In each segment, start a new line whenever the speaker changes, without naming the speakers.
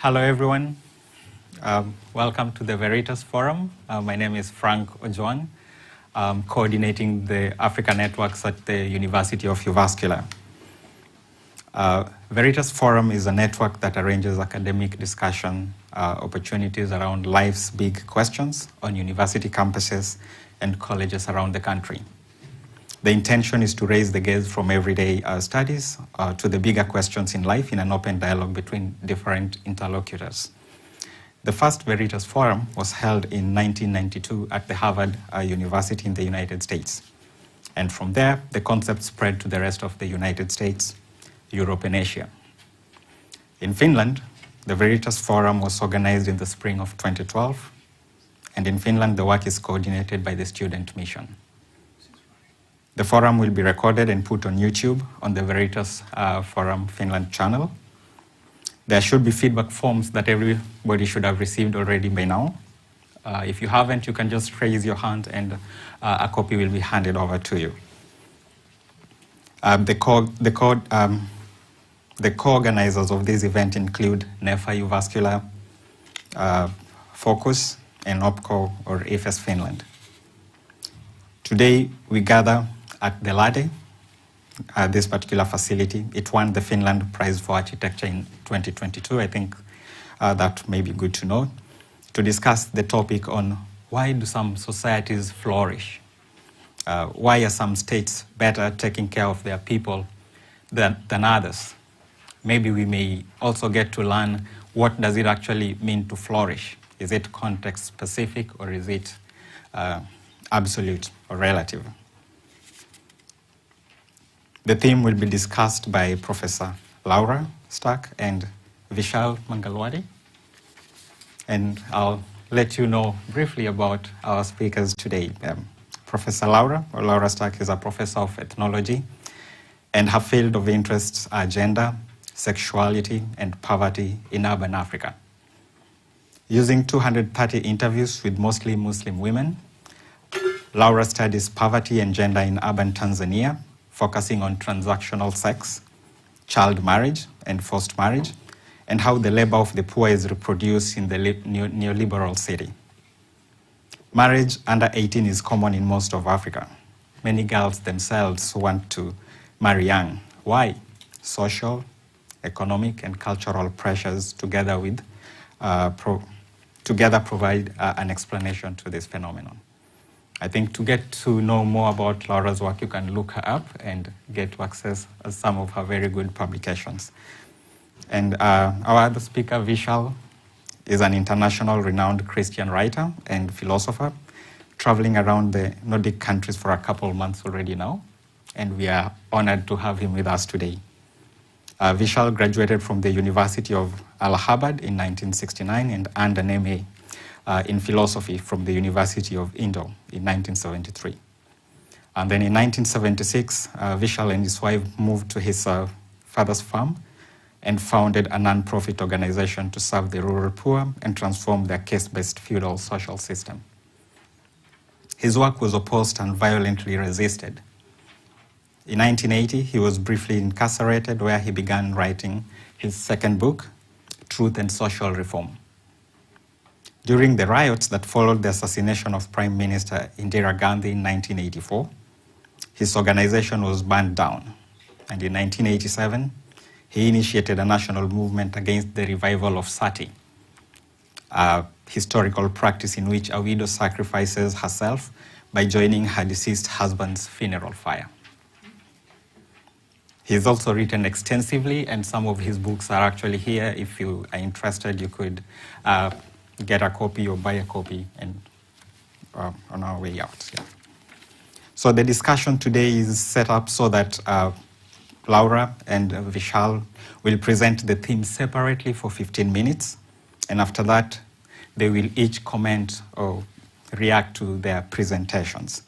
Hello, everyone. Welcome to the Veritas Forum. My name is Frank Ojwang. I'm coordinating the Africa networks at the University of Jyväskylä. Veritas Forum is a network that arranges academic discussion opportunities around life's big questions on university campuses and colleges around the country. The intention is to raise the gaze from everyday studies to the bigger questions in life in an open dialogue between different interlocutors. The first Veritas Forum was held in 1992 at the Harvard University in the United States. And from there, the concept spread to the rest of the United States, Europe, and Asia. In Finland, the Veritas Forum was organized in the spring of 2012. And in Finland, the work is coordinated by the Student Mission. The forum will be recorded and put on YouTube on the Veritas Forum Finland channel. There should be feedback forms that everybody should have received already by now. If you haven't, you can just raise your hand and a copy will be handed over to you. The co-organizers of this event include NEFA Jyväskylä, Focus, and OPCO or IFES Finland. Today, we gather at the LADE, this particular facility. It won the Finland Prize for Architecture in 2022. I think that may be good to know, to discuss the topic on why do some societies flourish? Why are some states better taking care of their people than others? Maybe we may also get to learn what does it actually mean to flourish? Is it context specific or is it absolute or relative? The theme will be discussed by Professor Laura Stark and Vishal Mangalwadi. And I'll let you know briefly about our speakers today. Professor Laura Stark is a professor of ethnology, and her field of interests are gender, sexuality, and poverty in urban Africa. Using 230 interviews with mostly Muslim women, Laura studies poverty and gender in urban Tanzania, focusing on transactional sex, child marriage, and forced marriage, and how the labor of the poor is reproduced in the neoliberal city. Marriage under 18 is common in most of Africa. Many girls themselves want to marry young. Why? Social, economic, and cultural pressures together provide an explanation to this phenomenon. I think to get to know more about Laura's work, you can look her up and get to access some of her very good publications. And our other speaker, Vishal, is an international renowned Christian writer and philosopher, traveling around the Nordic countries for a couple of months already now. And we are honored to have him with us today. Vishal graduated from the University of Allahabad in 1969 and earned an MA in philosophy from the University of Indo in 1973. And then in 1976, Vishal and his wife moved to his father's farm and founded a non-profit organization to serve the rural poor and transform their caste-based feudal social system. His work was opposed and violently resisted. In 1980, he was briefly incarcerated, where he began writing his second book, Truth and Social Reform. During the riots that followed the assassination of Prime Minister Indira Gandhi in 1984, his organization was burned down. And in 1987, he initiated a national movement against the revival of sati, a historical practice in which a widow sacrifices herself by joining her deceased husband's funeral fire. He's also written extensively, and some of his books are actually here. If you are interested, you could get a copy or buy a copy and on our way out. Yeah. So the discussion today is set up so that Laura and Vishal will present the theme separately for 15 minutes. And after that, they will each comment or react to their presentations.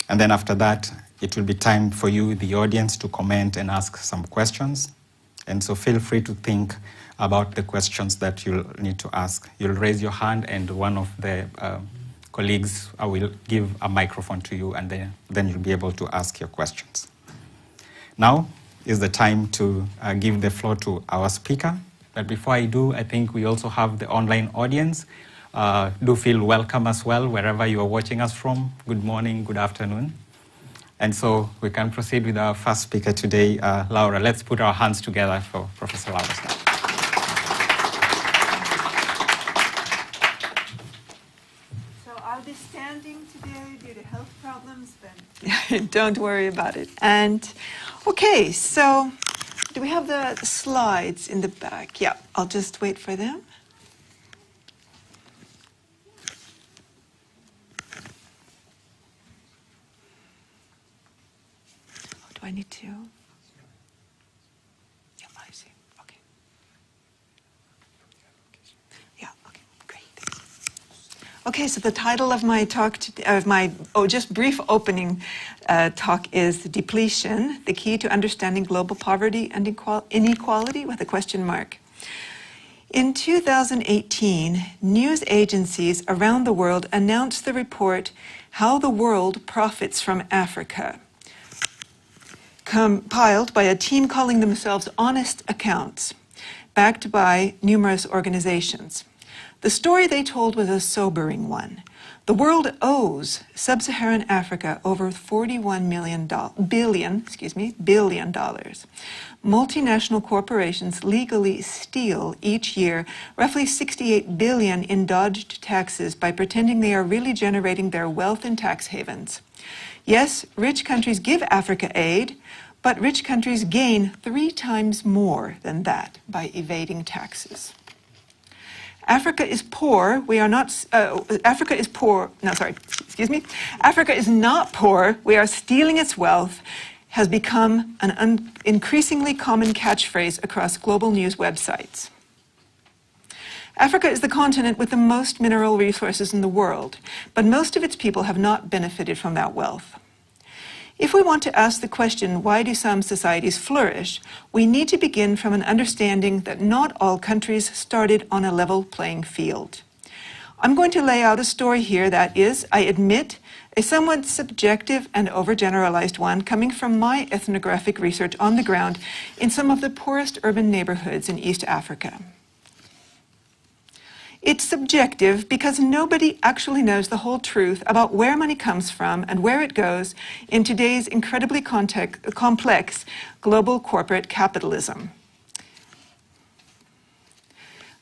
And then after that, it will be time for you, the audience, to comment and ask some questions. And so feel free to think about the questions that you'll need to ask. You'll raise your hand and one of the colleagues will give a microphone to you, and then you'll be able to ask your questions. Now is the time to give the floor to our speaker, But before I do, I think we also have the online audience. Do feel welcome as well, wherever you are watching us from. Good morning, good afternoon. And so we can proceed with our first speaker today, Laura. Let's put our hands together for Professor Laura.
So I'll be standing today due to health problems, but don't worry about it. And okay, so do we have the slides in the back? Yeah, I'll just wait for them. I need to. Yeah, I see. Okay. Yeah. Okay. Great. Okay. So the title of my talk, just brief opening talk is "Depletion: The Key to Understanding Global Poverty and Inequality," with a question mark. In 2018, news agencies around the world announced the report "How the World Profits from Africa," compiled by a team calling themselves Honest Accounts, backed by numerous organizations. The story they told was a sobering one. The world owes sub-Saharan Africa over $41 billion. Multinational corporations legally steal each year roughly $68 billion in dodged taxes by pretending they are really generating their wealth in tax havens. Yes, rich countries give Africa aid, but rich countries gain 3 times more than that by evading taxes. Africa is poor. Africa is poor. No, sorry. Excuse me. Africa is not poor. We are stealing its wealth has become an increasingly common catchphrase across global news websites. Africa is the continent with the most mineral resources in the world, but most of its people have not benefited from that wealth. If we want to ask the question, why do some societies flourish, we need to begin from an understanding that not all countries started on a level playing field. I'm going to lay out a story here that is, I admit, a somewhat subjective and overgeneralized one coming from my ethnographic research on the ground in some of the poorest urban neighborhoods in East Africa. It's subjective because nobody actually knows the whole truth about where money comes from and where it goes in today's incredibly complex global corporate capitalism.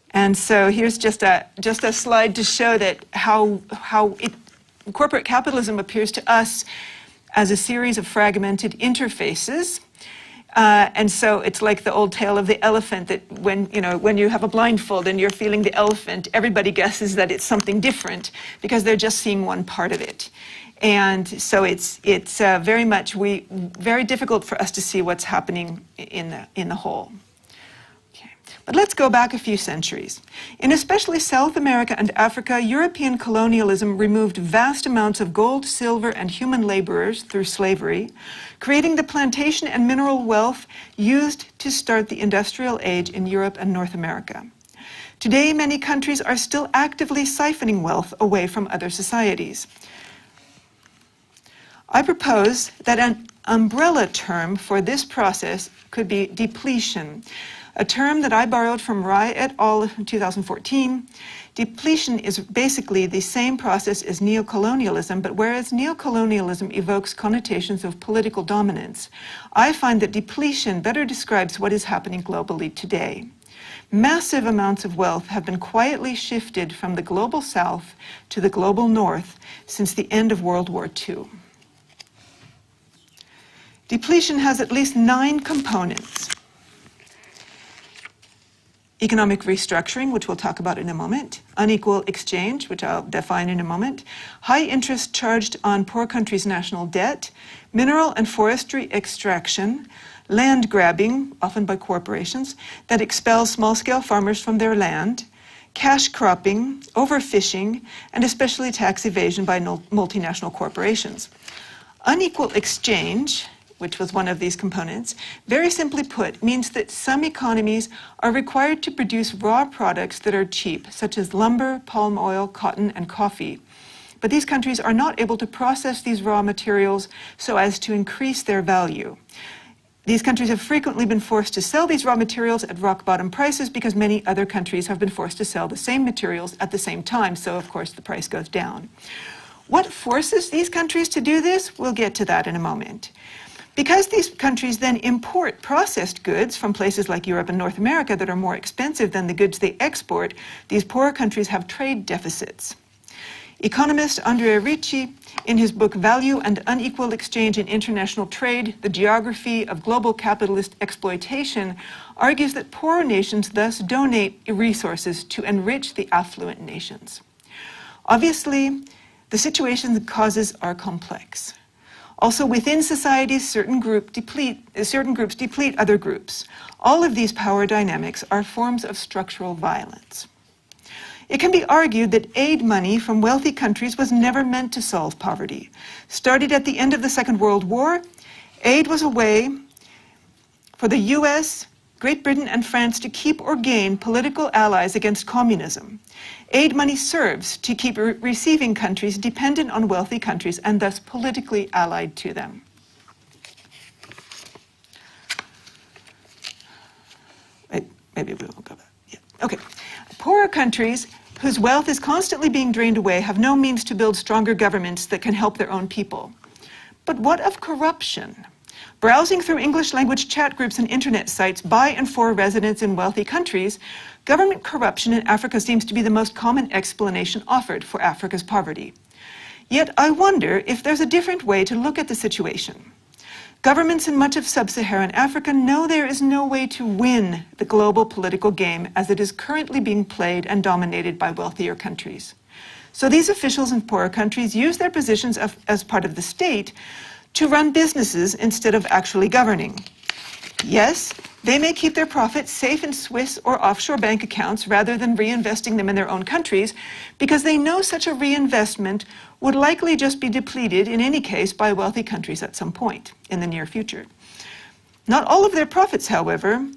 And so here's just a slide to show that how corporate capitalism appears to us as a series of fragmented interfaces. And so it's like the old tale of the elephant that when you have a blindfold and you're feeling the elephant, everybody guesses that it's something different because they're just seeing one part of it. And so it's very difficult for us to see what's happening in the whole. But let's go back a few centuries. In especially South America and Africa, European colonialism removed vast amounts of gold, silver, and human laborers through slavery, creating the plantation and mineral wealth used to start the industrial age in Europe and North America. Today, many countries are still actively siphoning wealth away from other societies. I propose that an umbrella term for this process could be depletion, a term that I borrowed from Rai et al. In 2014. Depletion is basically the same process as neocolonialism, but whereas neocolonialism evokes connotations of political dominance, I find that depletion better describes what is happening globally today. Massive amounts of wealth have been quietly shifted from the global south to the global north since the end of World War II. Depletion has at least 9 components. Economic restructuring, which we'll talk about in a moment, unequal exchange, which I'll define in a moment, high interest charged on poor countries' national debt, mineral and forestry extraction, land grabbing, often by corporations, that expel small-scale farmers from their land, cash cropping, overfishing, and especially tax evasion by multinational corporations. Unequal exchange, which was one of these components, very simply put, means that some economies are required to produce raw products that are cheap, such as lumber, palm oil, cotton, and coffee. But these countries are not able to process these raw materials so as to increase their value. These countries have frequently been forced to sell these raw materials at rock-bottom prices because many other countries have been forced to sell the same materials at the same time, so of course the price goes down. What forces these countries to do this? We'll get to that in a moment. Because these countries then import processed goods from places like Europe and North America that are more expensive than the goods they export, these poorer countries have trade deficits. Economist Andrea Ricci, in his book Value and Unequal Exchange in International Trade, The Geography of Global Capitalist Exploitation, argues that poorer nations thus donate resources to enrich the affluent nations. Obviously, the situation's causes are complex. Also, within societies, certain groups deplete other groups. All of these power dynamics are forms of structural violence. It can be argued that aid money from wealthy countries was never meant to solve poverty. Started at the end of the Second World War, aid was a way for the US, Great Britain, and France to keep or gain political allies against communism. Aid money serves to keep receiving countries dependent on wealthy countries and thus politically allied to them. Wait, maybe we won't go back. Yeah. Okay. Poorer countries whose wealth is constantly being drained away have no means to build stronger governments that can help their own people. But what of corruption? Browsing through English-language chat groups and internet sites by and for residents in wealthy countries, government corruption in Africa seems to be the most common explanation offered for Africa's poverty. Yet I wonder if there's a different way to look at the situation. Governments in much of sub-Saharan Africa know there is no way to win the global political game as it is currently being played and dominated by wealthier countries. So these officials in poorer countries use their positions as part of the state to run businesses instead of actually governing. Yes, they may keep their profits safe in Swiss or offshore bank accounts rather than reinvesting them in their own countries because they know such a reinvestment would likely just be depleted in any case by wealthy countries at some point in the near future. Not all of their profits, however,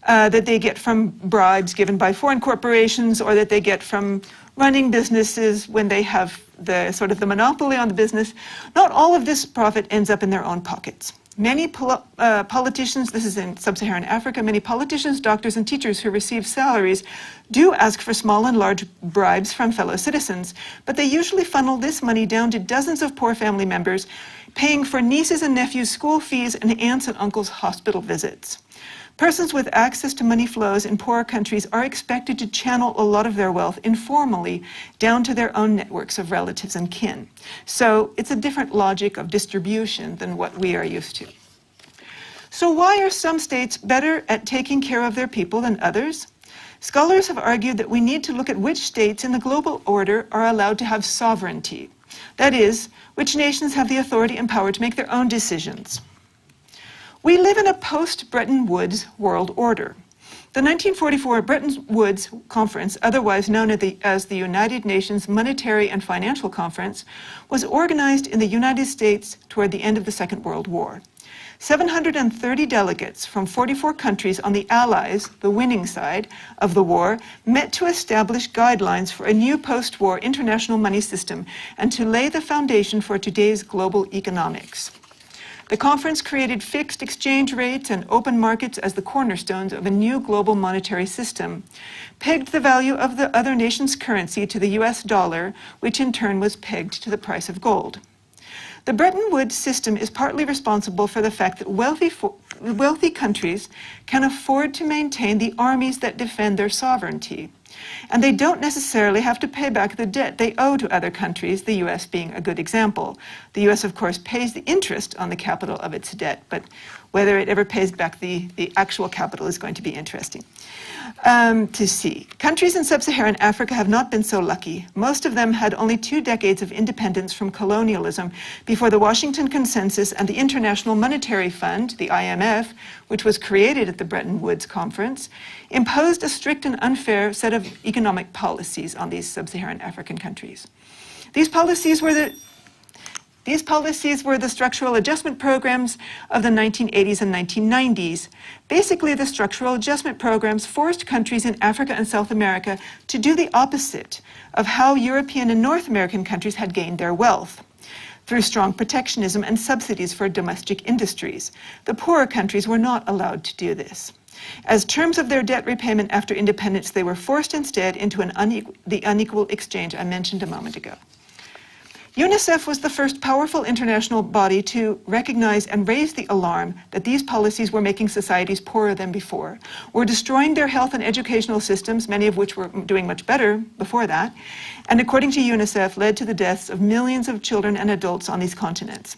that they get from bribes given by foreign corporations or that they get from running businesses when they have the sort of the monopoly on the business, not all of this profit ends up in their own pockets. Many politicians, this is in sub-Saharan Africa, many politicians, doctors, and teachers who receive salaries do ask for small and large bribes from fellow citizens, but they usually funnel this money down to dozens of poor family members, paying for nieces and nephews' school fees and aunts and uncles' hospital visits. Persons with access to money flows in poorer countries are expected to channel a lot of their wealth informally down to their own networks of relatives and kin. So it's a different logic of distribution than what we are used to. So why are some states better at taking care of their people than others? Scholars have argued that we need to look at which states in the global order are allowed to have sovereignty. That is, which nations have the authority and power to make their own decisions. We live in a post-Bretton Woods world order. The 1944 Bretton Woods Conference, otherwise known as the United Nations Monetary and Financial Conference, was organized in the United States toward the end of the Second World War. 730 delegates from 44 countries on the Allies, the winning side of the war, met to establish guidelines for a new post-war international money system and to lay the foundation for today's global economics. The conference created fixed exchange rates and open markets as the cornerstones of a new global monetary system, pegged the value of the other nation's currency to the US dollar, which in turn was pegged to the price of gold. The Bretton Woods system is partly responsible for the fact that wealthy countries can afford to maintain the armies that defend their sovereignty. And they don't necessarily have to pay back the debt they owe to other countries, the US being a good example. The US, of course, pays the interest on the capital of its debt, but whether it ever pays back the actual capital is going to be interesting to see. Countries in sub-Saharan Africa have not been so lucky. Most of them had only 2 decades of independence from colonialism before the Washington Consensus and the International Monetary Fund, the IMF, which was created at the Bretton Woods Conference, imposed a strict and unfair set of economic policies on these sub-Saharan African countries. These policies were the structural adjustment programs of the 1980s and 1990s. Basically, the structural adjustment programs forced countries in Africa and South America to do the opposite of how European and North American countries had gained their wealth. through strong protectionism and subsidies for domestic industries. The poorer countries were not allowed to do this. As terms of their debt repayment after independence, they were forced instead into the unequal exchange I mentioned a moment ago. UNICEF was the first powerful international body to recognize and raise the alarm that these policies were making societies poorer than before, were destroying their health and educational systems, many of which were doing much better before that, and according to UNICEF, led to the deaths of millions of children and adults on these continents.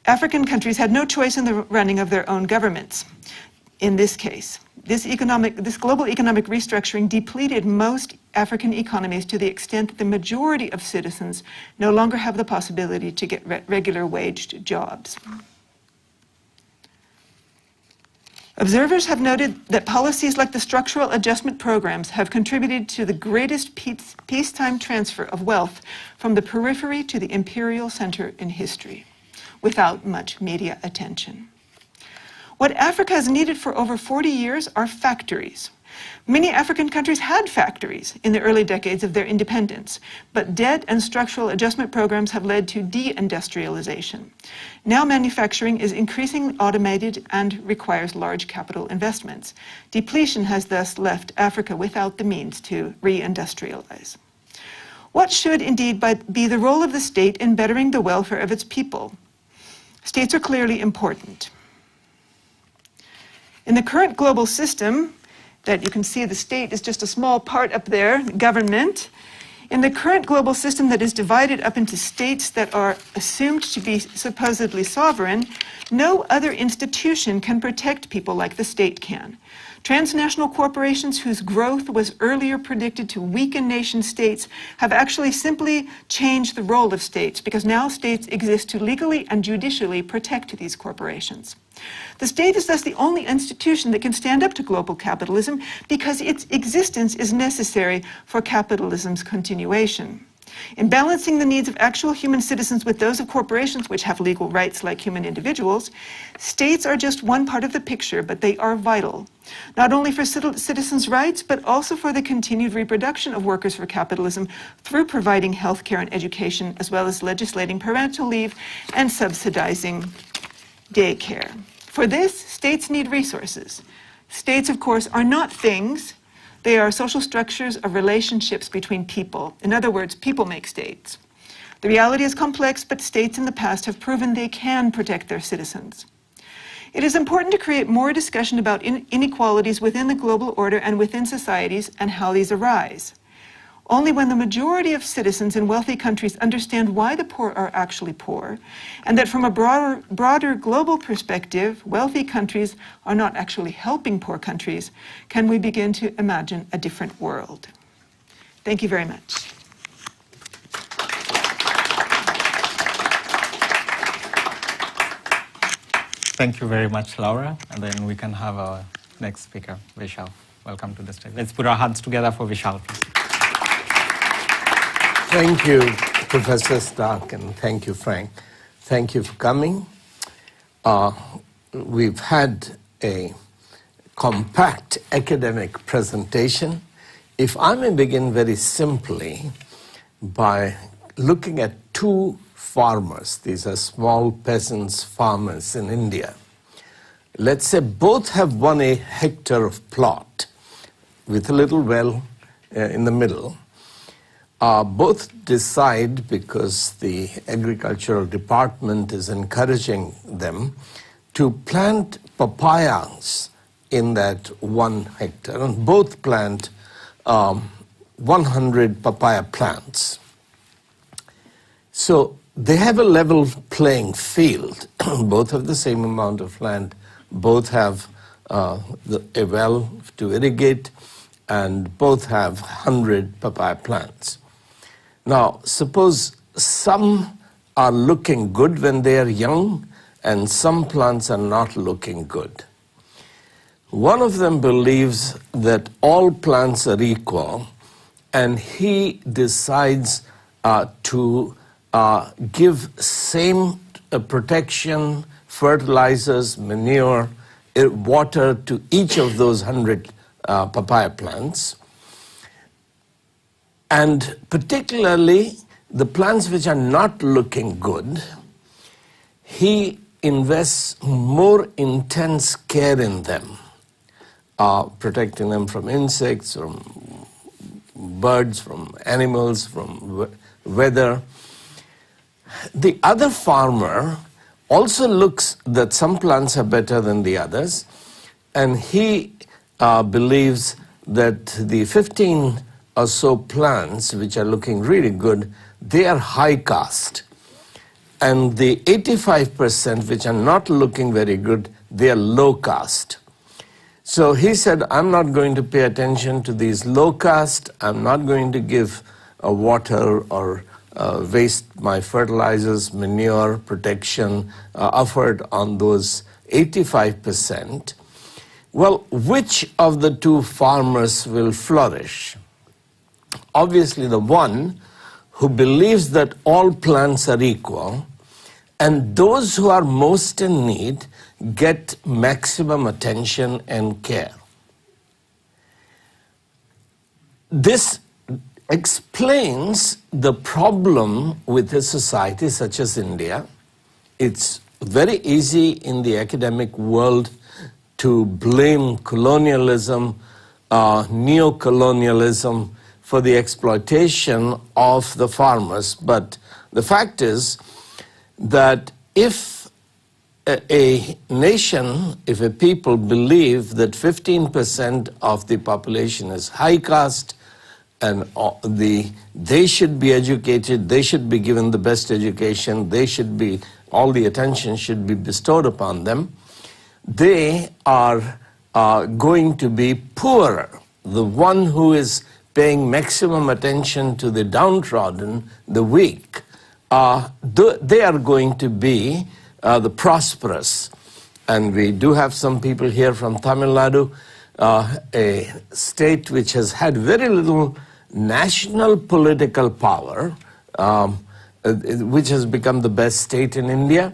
African countries had no choice in the running of their own governments. In this case, this global economic restructuring depleted most African economies to the extent that the majority of citizens no longer have the possibility to get regular waged jobs. Observers have noted that policies like the structural adjustment programs have contributed to the greatest peacetime transfer of wealth from the periphery to the imperial center in history, without much media attention. What Africa has needed for over 40 years are factories. Many African countries had factories in the early decades of their independence, but debt and structural adjustment programs have led to deindustrialization. Now manufacturing is increasingly automated and requires large capital investments. Depletion has thus left Africa without the means to reindustrialize. What should indeed be the role of the state in bettering the welfare of its people? States are clearly important. In the current global system, that you can see the state is just a small part up there, government. In the current global system that is divided up into states that are assumed to be supposedly sovereign, no other institution can protect people like the state can. Transnational corporations whose growth was earlier predicted to weaken nation states have actually simply changed the role of states, because now states exist to legally and judicially protect these corporations. The state is thus the only institution that can stand up to global capitalism because its existence is necessary for capitalism's continuation. In balancing the needs of actual human citizens with those of corporations which have legal rights like human individuals, states are just one part of the picture, but they are vital, not only for citizens' rights, but also for the continued reproduction of workers for capitalism through providing healthcare and education, as well as legislating parental leave and subsidizing daycare. For this, states need resources. States, of course, are not things. They are social structures of relationships between people. In other words, people make states. The reality is complex, but states in the past have proven they can protect their citizens. It is important to create more discussion about inequalities within the global order and within societies and how these arise. Only when the majority of citizens in wealthy countries understand why the poor are actually poor, and that from a broader global perspective, wealthy countries are not actually helping poor countries, can we begin to imagine a different world. Thank you very much.
Thank you very much, Laura. And then we can have our next speaker, Vishal. Welcome to the stage. Let's put our hands together for Vishal, please.
Thank you, Professor Stark, and thank you, Frank. Thank you for coming. We've had a compact academic presentation. If I may begin very simply by looking at two farmers. These are small peasants, farmers in India. Let's say both have 1 hectare of plot with a little well in the middle. Both decide, because the agricultural department is encouraging them, to plant papayas in that 1 hectare, and both plant 100 papaya plants. So they have a level playing field. Both have the same amount of land, both have a well to irrigate, and both have 100 papaya plants. Now, suppose some are looking good when they are young, and some plants are not looking good. One of them believes that all plants are equal, and he decides to give same protection, fertilizers, manure, water to each of those 100 papaya plants. And particularly the plants which are not looking good, he invests more intense care in them, protecting them from insects, from birds, from animals, from weather. The other farmer also looks that some plants are better than the others, and he believes that the 15 or so plants which are looking really good, they are high caste. And the 85% which are not looking very good, they are low caste. So he said, I'm not going to pay attention to these low caste. I'm not going to give water or waste my fertilizers, manure, protection, effort on those 85%. Well, which of the two farmers will flourish? Obviously the one who believes that all plants are equal, and those who are most in need get maximum attention and care. This explains the problem with a society such as India. It's very easy in the academic world to blame colonialism, neo-colonialism for the exploitation of the farmers. But the fact is that if a nation, if a people believe that 15% of the population is high caste and they should be educated, they should be given the best education, all the attention should be bestowed upon them, they are going to be poorer. The one who is paying maximum attention to the downtrodden, the weak, they are going to be the prosperous. And we do have some people here from Tamil Nadu, a state which has had very little national political power, which has become the best state in India,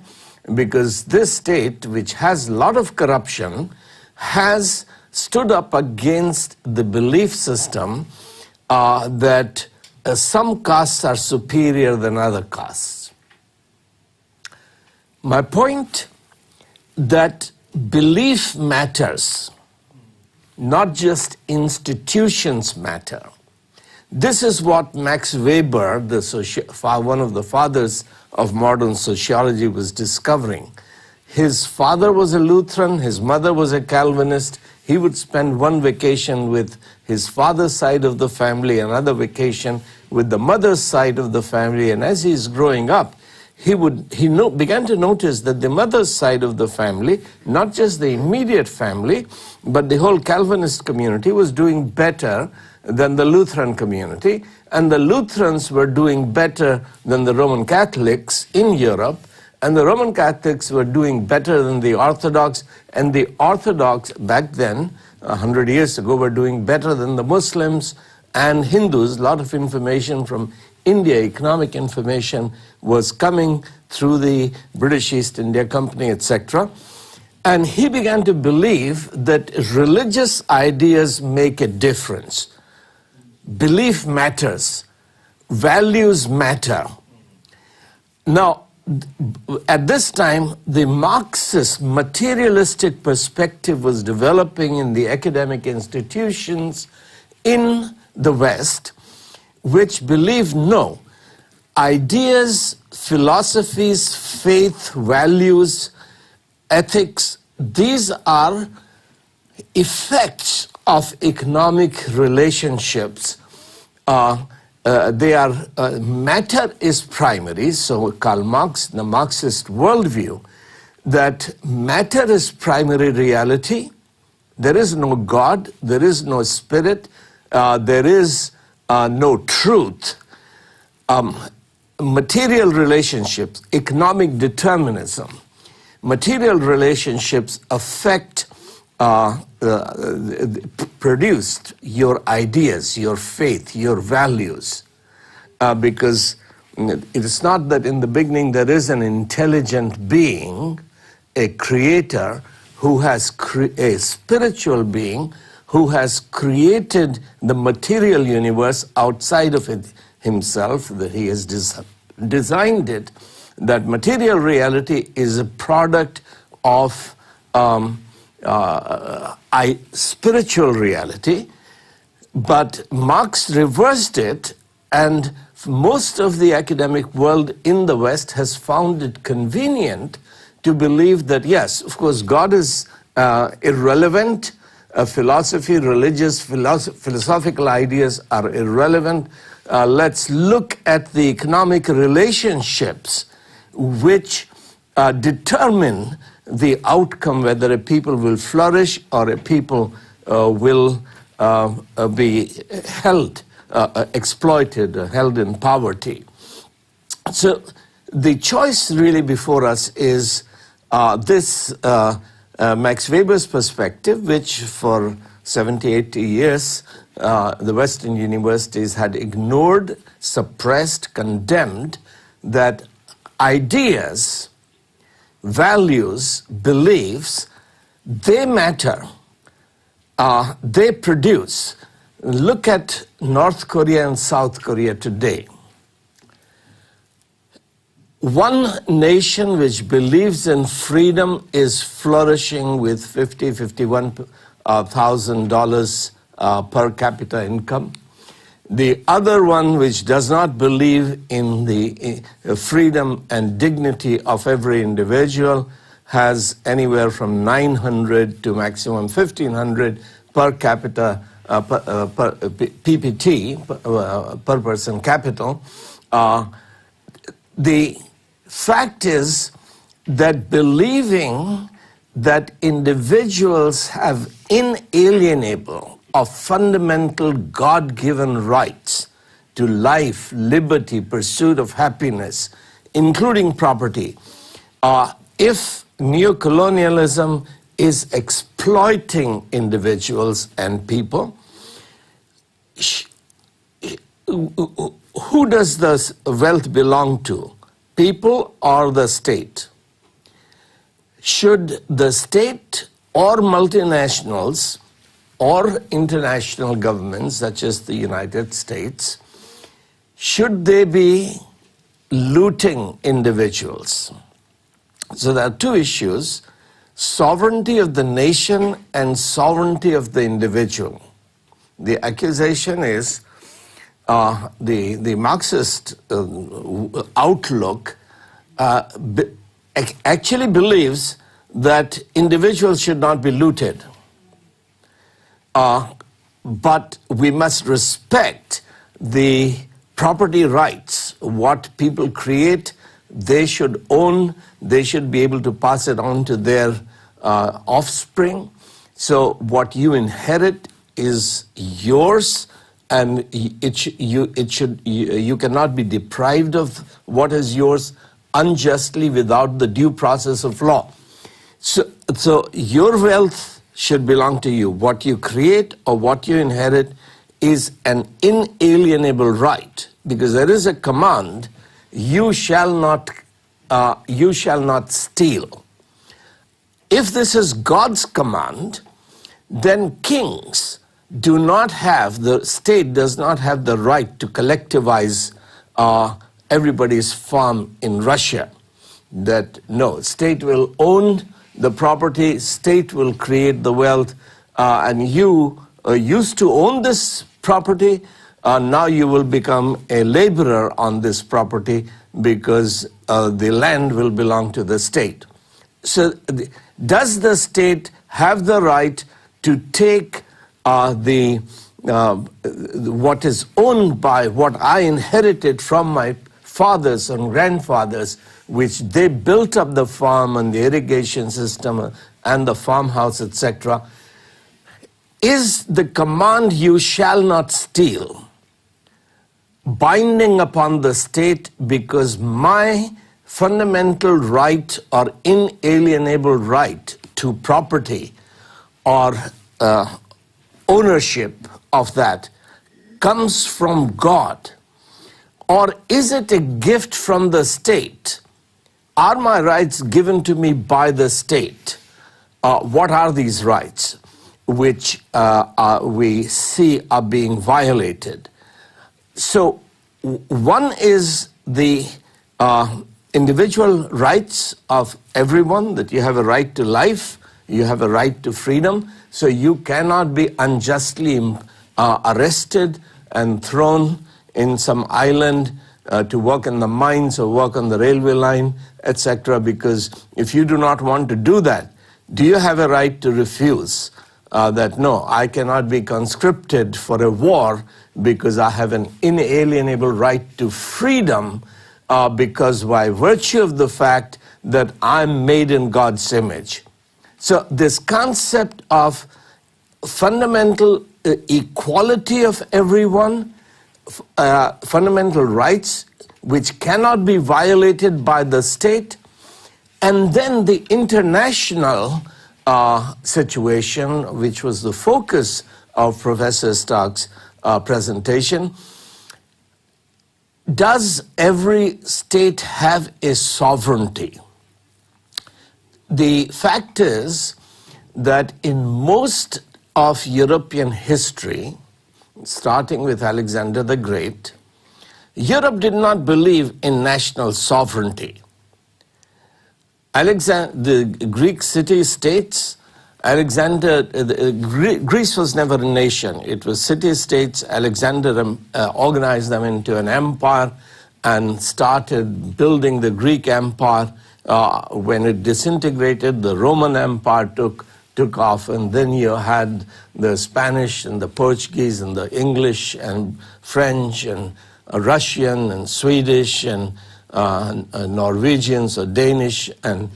because this state, which has a lot of corruption, has stood up against the belief system that some castes are superior than other castes. My point that belief matters, not just institutions matter. This is what Max Weber, one of the fathers of modern sociology, was discovering. His father was a Lutheran, his mother was a Calvinist. He would spend one vacation with his father's side of the family, another vacation with the mother's side of the family, and as he's growing up, he began to notice that the mother's side of the family, not just the immediate family, but the whole Calvinist community was doing better than the Lutheran community, and the Lutherans were doing better than the Roman Catholics in Europe, and the Roman Catholics were doing better than the Orthodox, and the Orthodox back then, 100 years ago, were doing better than the Muslims and Hindus. A lot of information from India, economic information, was coming through the British East India Company, etc. And he began to believe that religious ideas make a difference. Belief matters. Values matter. Now, at this time, the Marxist materialistic perspective was developing in the academic institutions in the West, which believed, no, ideas, philosophies, faith, values, ethics, these are effects of economic relationships. Matter is primary, so Karl Marx, the Marxist worldview, that matter is primary reality. There is no God, there is no spirit, there is no truth. Material relationships, economic determinism, material relationships affect produced your ideas, your faith, your values, because it is not that in the beginning there is an intelligent being, a creator who has a spiritual being who has created the material universe outside of it, himself, that he has designed it, that material reality is a product of spiritual reality. But Marx reversed it, and most of the academic world in the West has found it convenient to believe that, yes, of course, God is irrelevant. Philosophy, religious, philosophical ideas are irrelevant. Let's look at the economic relationships which determine the outcome, whether a people will flourish or a people will be held, exploited, held in poverty. So the choice really before us is this Max Weber's perspective, which for 70, 80 years the Western universities had ignored, suppressed, condemned, that ideas, values, beliefs, they matter. They produce. Look at North Korea and South Korea today. One nation which believes in freedom is flourishing with $51,000 per capita income. The other one, which does not believe in the freedom and dignity of every individual, has anywhere from 900 to maximum 1,500 per capita PPT, per person capital. The fact is that believing that individuals have inalienable or fundamental God-given rights to life, liberty, pursuit of happiness, including property, if neocolonialism is exploiting individuals and people, who does this wealth belong to? People or the state? Should the state or multinationals or international governments, such as the United States, should they be looting individuals? So there are two issues: sovereignty of the nation and sovereignty of the individual. The accusation is the Marxist outlook actually believes that individuals should not be looted. But we must respect the property rights. What people create, they should own, they should be able to pass it on to their offspring. So what you inherit is yours, and you cannot be deprived of what is yours unjustly without the due process of law. So your wealth should belong to you. What you create or what you inherit is an inalienable right, because there is a command: you shall not steal. If this is God's command, then kings do not have, the state does not have the right to collectivize everybody's farm in Russia. That no, state will own the property, state will create the wealth, and you used to own this property, now you will become a laborer on this property because the land will belong to the state. So does the state have the right to take what is owned by, what I inherited from my fathers and grandfathers, which they built up the farm and the irrigation system and the farmhouse, etc. Is the command, you shall not steal, binding upon the state because my fundamental right or inalienable right to property or ownership of that comes from God? Or is it a gift from the state? Are my rights given to me by the state? What are these rights which we see are being violated? So One is the individual rights of everyone, that you have a right to life, you have a right to freedom, so you cannot be unjustly arrested and thrown in some island to work in the mines or work on the railway line, etc. Because if you do not want to do that, do you have a right to refuse that, no, I cannot be conscripted for a war because I have an inalienable right to freedom because by virtue of the fact that I'm made in God's image. So this concept of fundamental equality of everyone, fundamental rights which cannot be violated by the state, and then the international situation, which was the focus of Professor Stark's presentation. Does every state have a sovereignty? The fact is that in most of European history, starting with Alexander the Great, Europe did not believe in national sovereignty. The Greek city-states, Greece was never a nation. It was city-states. Alexander organized them into an empire and started building the Greek empire. When it disintegrated, the Roman Empire took off, and then you had the Spanish and the Portuguese and the English and French and Russian and Swedish and Norwegians or Danish, and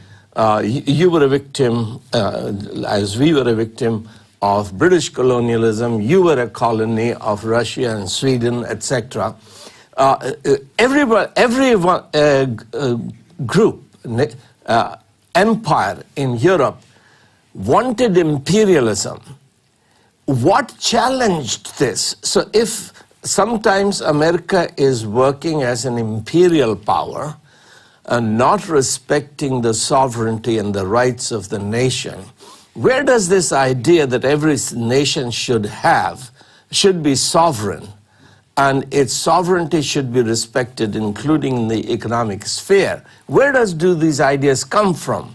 you were a victim, as we were a victim of British colonialism. You were a colony of Russia and Sweden, etc. Every group, empire in Europe wanted imperialism. What challenged this? So if sometimes America is working as an imperial power and not respecting the sovereignty and the rights of the nation, where does this idea that every nation should be sovereign and its sovereignty should be respected, including in the economic sphere, where do these ideas come from?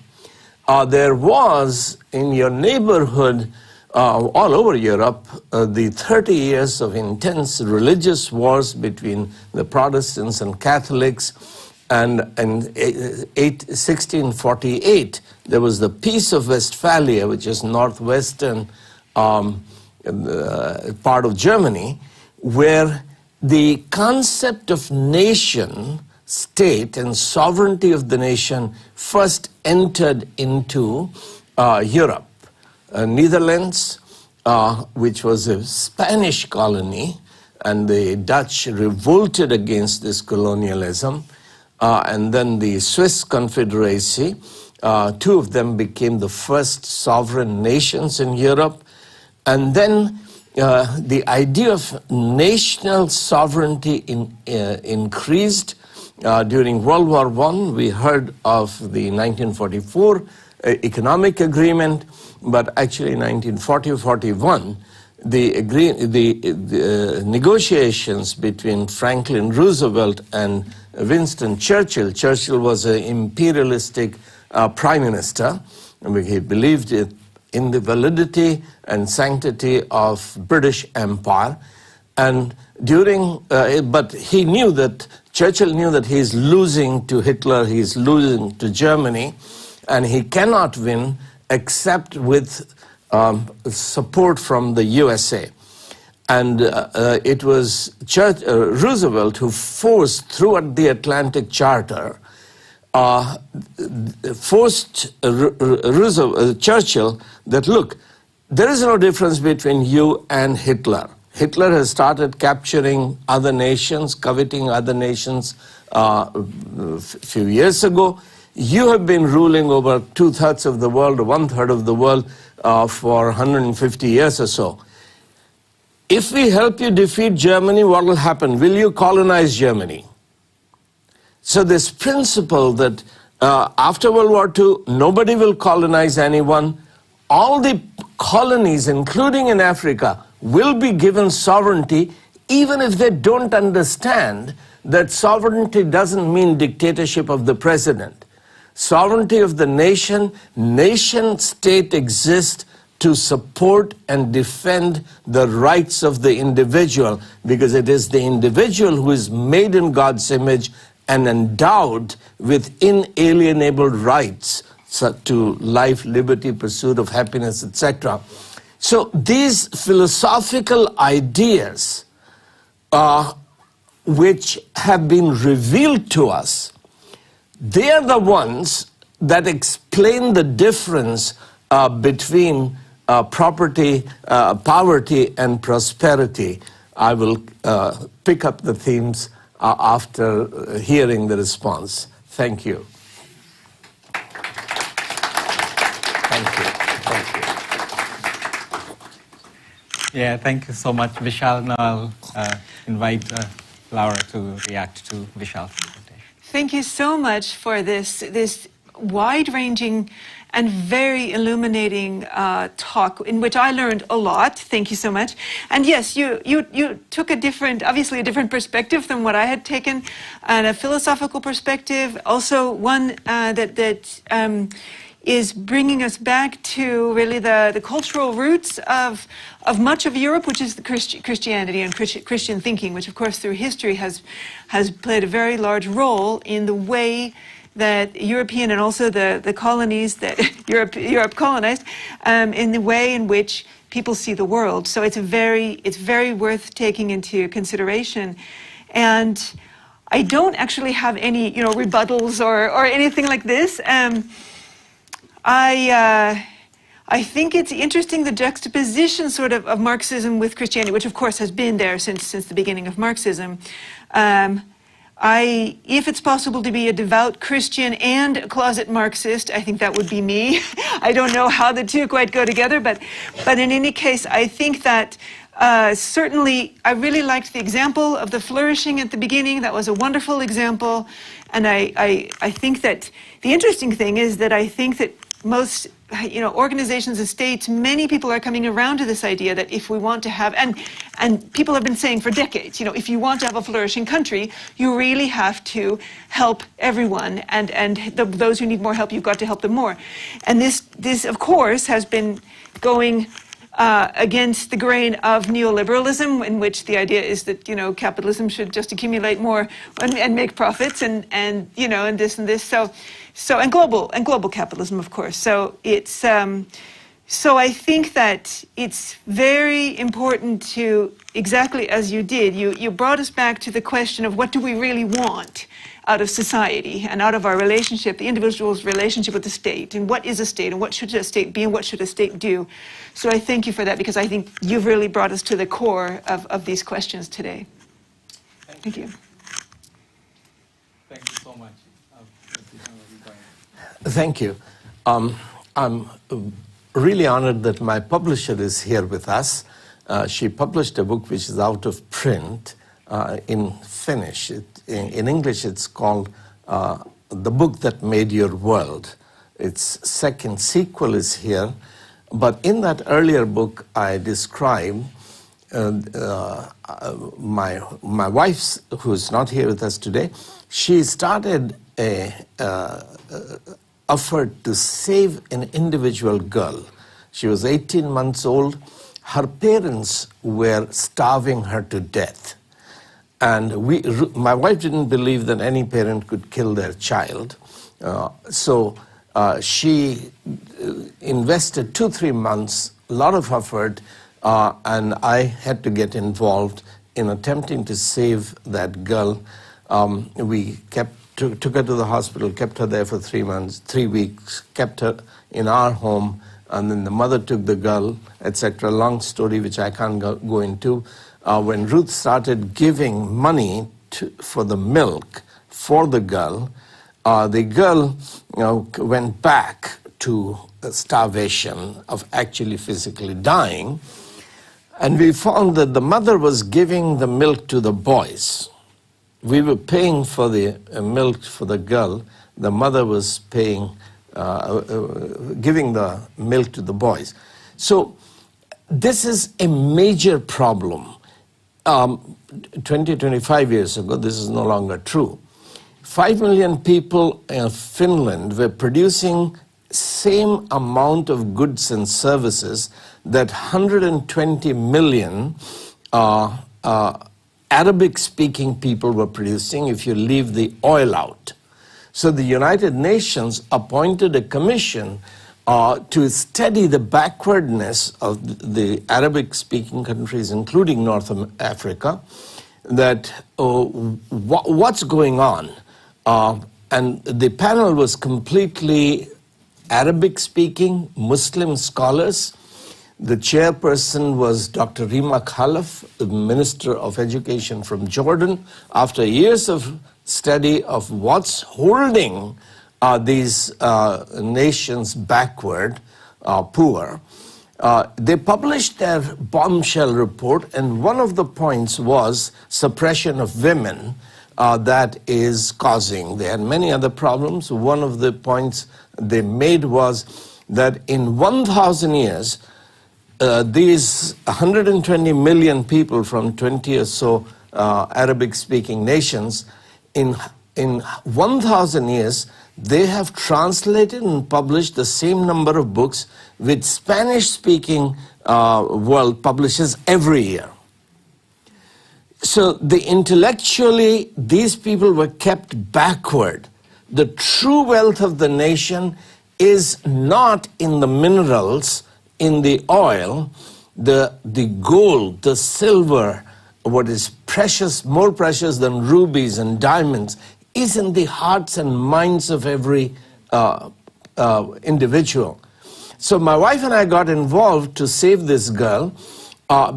There was in your neighborhood, all over Europe, the 30 years of intense religious wars between the Protestants and Catholics, and in 1648 there was the Peace of Westphalia, which is northwestern part of Germany, where the concept of nation, state, and sovereignty of the nation first entered into Europe. Netherlands, which was a Spanish colony, and the Dutch revolted against this colonialism, and then the Swiss Confederacy, two of them became the first sovereign nations in Europe, and then the idea of national sovereignty increased. During World War I, we heard of the 1944 economic agreement, but actually in 1940-41, the negotiations between Franklin Roosevelt and Winston Churchill. Churchill was an imperialistic prime minister. He believed in the validity and sanctity of British Empire, and but he knew that Churchill knew that he's losing to Hitler, he's losing to Germany, and he cannot win except with support from the USA. And it was Roosevelt who forced, throughout the Atlantic Charter, forced Churchill that, look, there is no difference between you and Hitler. Hitler has started capturing other nations, coveting other nations a few years ago. You have been ruling over 2/3 of the world, or 1/3 of the world for 150 years or so. If we help you defeat Germany, what will happen? Will you colonize Germany? So this principle that after World War II, nobody will colonize anyone, all the colonies, including in Africa, will be given sovereignty even if they don't understand that sovereignty doesn't mean dictatorship of the president. Sovereignty of the nation, nation-state exists to support and defend the rights of the individual, because it is the individual who is made in God's image and endowed with inalienable rights to life, liberty, pursuit of happiness, etc. So these philosophical ideas which have been revealed to us, they are the ones that explain the difference between poverty and prosperity. I will pick up the themes after hearing the response. Thank you. Thank you. Thank you.
Yeah, thank you so much, Vishal. Now I'll invite Laura to react to Vishal's presentation.
Thank you so much for this wide-ranging and very illuminating talk, in which I learned a lot. Thank you so much. And yes, you took obviously a different perspective than what I had taken, and a philosophical perspective, also one that is bringing us back to really the cultural roots of much of Europe, which is the Christianity and Christian thinking, which of course through history has played a very large role in the way that European and also the colonies that Europe colonized, in the way in which people see the world. So it's very worth taking into consideration. And I don't actually have any rebuttals or anything like this. I think it's interesting, the juxtaposition sort of Marxism with Christianity, which of course has been there since the beginning of Marxism. If it's possible to be a devout Christian and a closet Marxist, I think that would be me. I don't know how the two quite go together, but in any case, I think that certainly I really liked the example of the flourishing at the beginning. That was a wonderful example. And I think that the interesting thing is that I think that most organizations and states, many people are coming around to this idea that if we want to have, and people have been saying for decades, if you want to have a flourishing country, you really have to help everyone, and those who need more help, you've got to help them more. And this of course has been going against the grain of neoliberalism, in which the idea is that capitalism should just accumulate more and make profits, and this and this. So and global capitalism, of course. So it's so I think that it's very important to, exactly as you did, you brought us back to the question of what do we really want out of society and out of our relationship, the individual's relationship with the state, and what is a state, and what should a state be, and what should a state do. So I thank you for that, because I think you've really brought us to the core of these questions today. Thank you.
Thank you so much.
Thank you. I'm really honored that my publisher is here with us. She published a book which is out of print in Finnish. In English, it's called The Book That Made Your World. Its second sequel is here. But in that earlier book, I describe my wife, who's not here with us today. She started a effort to save an individual girl. She was 18 months old. Her parents were starving her to death. And my wife didn't believe that any parent could kill their child. So she invested 2-3 months, a lot of effort, and I had to get involved in attempting to save that girl. We took her to the hospital, kept her there for 3 weeks, kept her in our home, and then the mother took the girl, etc. Long story which I can't go into. When Ruth started giving money for the milk for the girl went back to starvation, of actually physically dying. And we found that the mother was giving the milk to the boys. We were paying for the milk for the girl. The mother was paying, giving the milk to the boys. So this is a major problem. 20, 25 years ago, this is no longer true. 5 million people in Finland were producing same amount of goods and services that 120 million Arabic-speaking people were producing if you leave the oil out. So the United Nations appointed a commission to study the backwardness of the Arabic-speaking countries, including North Africa, that what's going on. And the panel was completely Arabic-speaking Muslim scholars. The chairperson was Dr. Rima Khalaf, the Minister of Education from Jordan. After years of study of what's holding these nations backward, poor, they published their bombshell report, and one of the points was suppression of women that is causing. They had many other problems. One of the points they made was that in 1,000 years, these 120 million people from 20 or so Arabic-speaking nations, in 1,000 years, they have translated and published the same number of books which Spanish-speaking world publishes every year. So intellectually, these people were kept backward. The true wealth of the nation is not in the minerals, in the oil, the gold, the silver, what is precious, more precious than rubies and diamonds, is in the hearts and minds of every individual. So my wife and I got involved to save this girl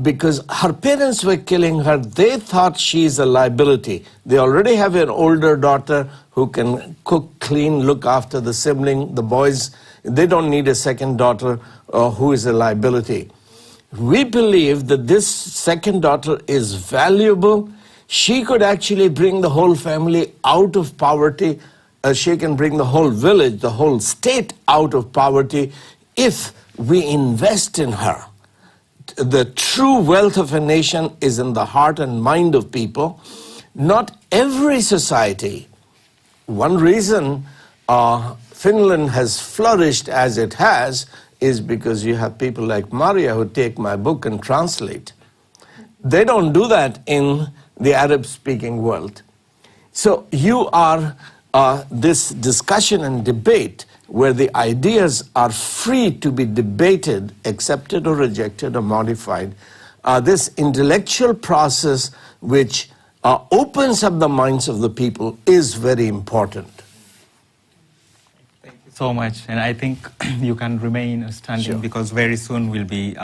because her parents were killing her. They thought she's a liability. They already have an older daughter who can cook, clean, look after the sibling, the boys. They don't need a second daughter who is a liability. We believe that this second daughter is valuable. She could actually bring the whole family out of poverty. She can bring the whole village, the whole state out of poverty if we invest in her. The true wealth of a nation is in the heart and mind of people. Not every society. One reason Finland has flourished as it has is because you have people like Maria who take my book and translate. They don't do that in the Arab-speaking world. So you are this discussion and debate where the ideas are free to be debated, accepted or rejected or modified. This intellectual process which opens up the minds of the people is very important.
Thank you so much. And I think you can remain standing sure. Because very soon we'll be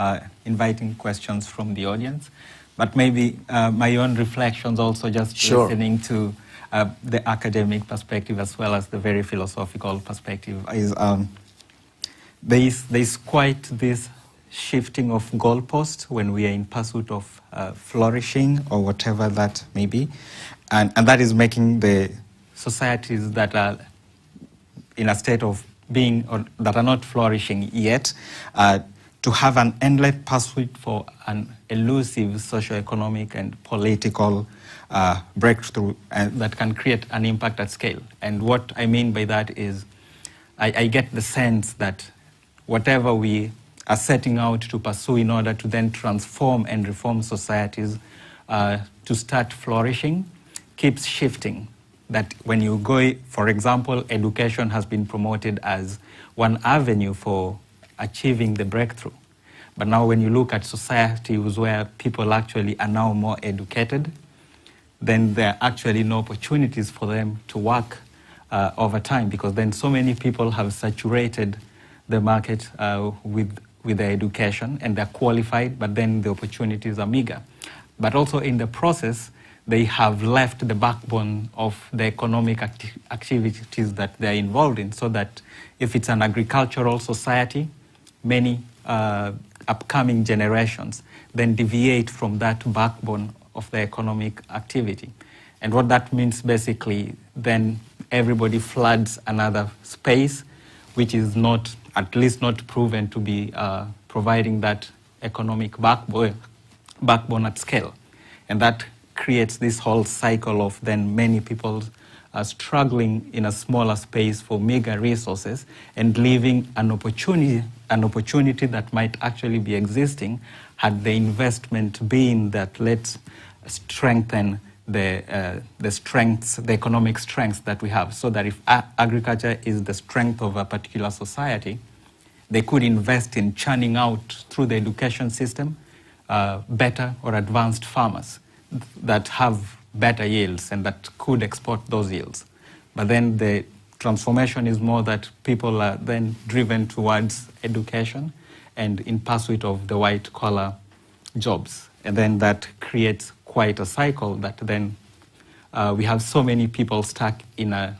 inviting questions from the audience. But maybe my own reflections also just sure. Listening to the academic perspective as well as the very philosophical perspective is there's quite this shifting of goalposts when we are in pursuit of flourishing or whatever that may be. And that is making the societies that are in a state of being or that are not flourishing yet to have an endless pursuit for an elusive socioeconomic and political breakthrough that can create an impact at scale. And what I mean by that is I get the sense that whatever we are setting out to pursue in order to then transform and reform societies to start flourishing keeps shifting. That when you go, for example, education has been promoted as one avenue for achieving the breakthrough. But now when you look at societies where people actually are now more educated, then there are actually no opportunities for them to work over time, because then so many people have saturated the market with their education and they're qualified, but then the opportunities are meager. But also in the process, they have left the backbone of the economic activities that they're involved in, so that if it's an agricultural society, many upcoming generations then deviate from that backbone of the economic activity. And what that means basically, then everybody floods another space which is not, at least not proven to be providing that economic backbone at scale. And that creates this whole cycle of then many people struggling in a smaller space for meager resources and leaving an opportunity that might actually be existing had the investment been that let's strengthen the strengths, the economic strengths that we have, so that if agriculture is the strength of a particular society, they could invest in churning out through the education system better or advanced farmers that have better yields and that could export those yields. But then the transformation is more that people are then driven towards education and in pursuit of the white collar jobs. And then that creates quite a cycle that then we have so many people stuck in a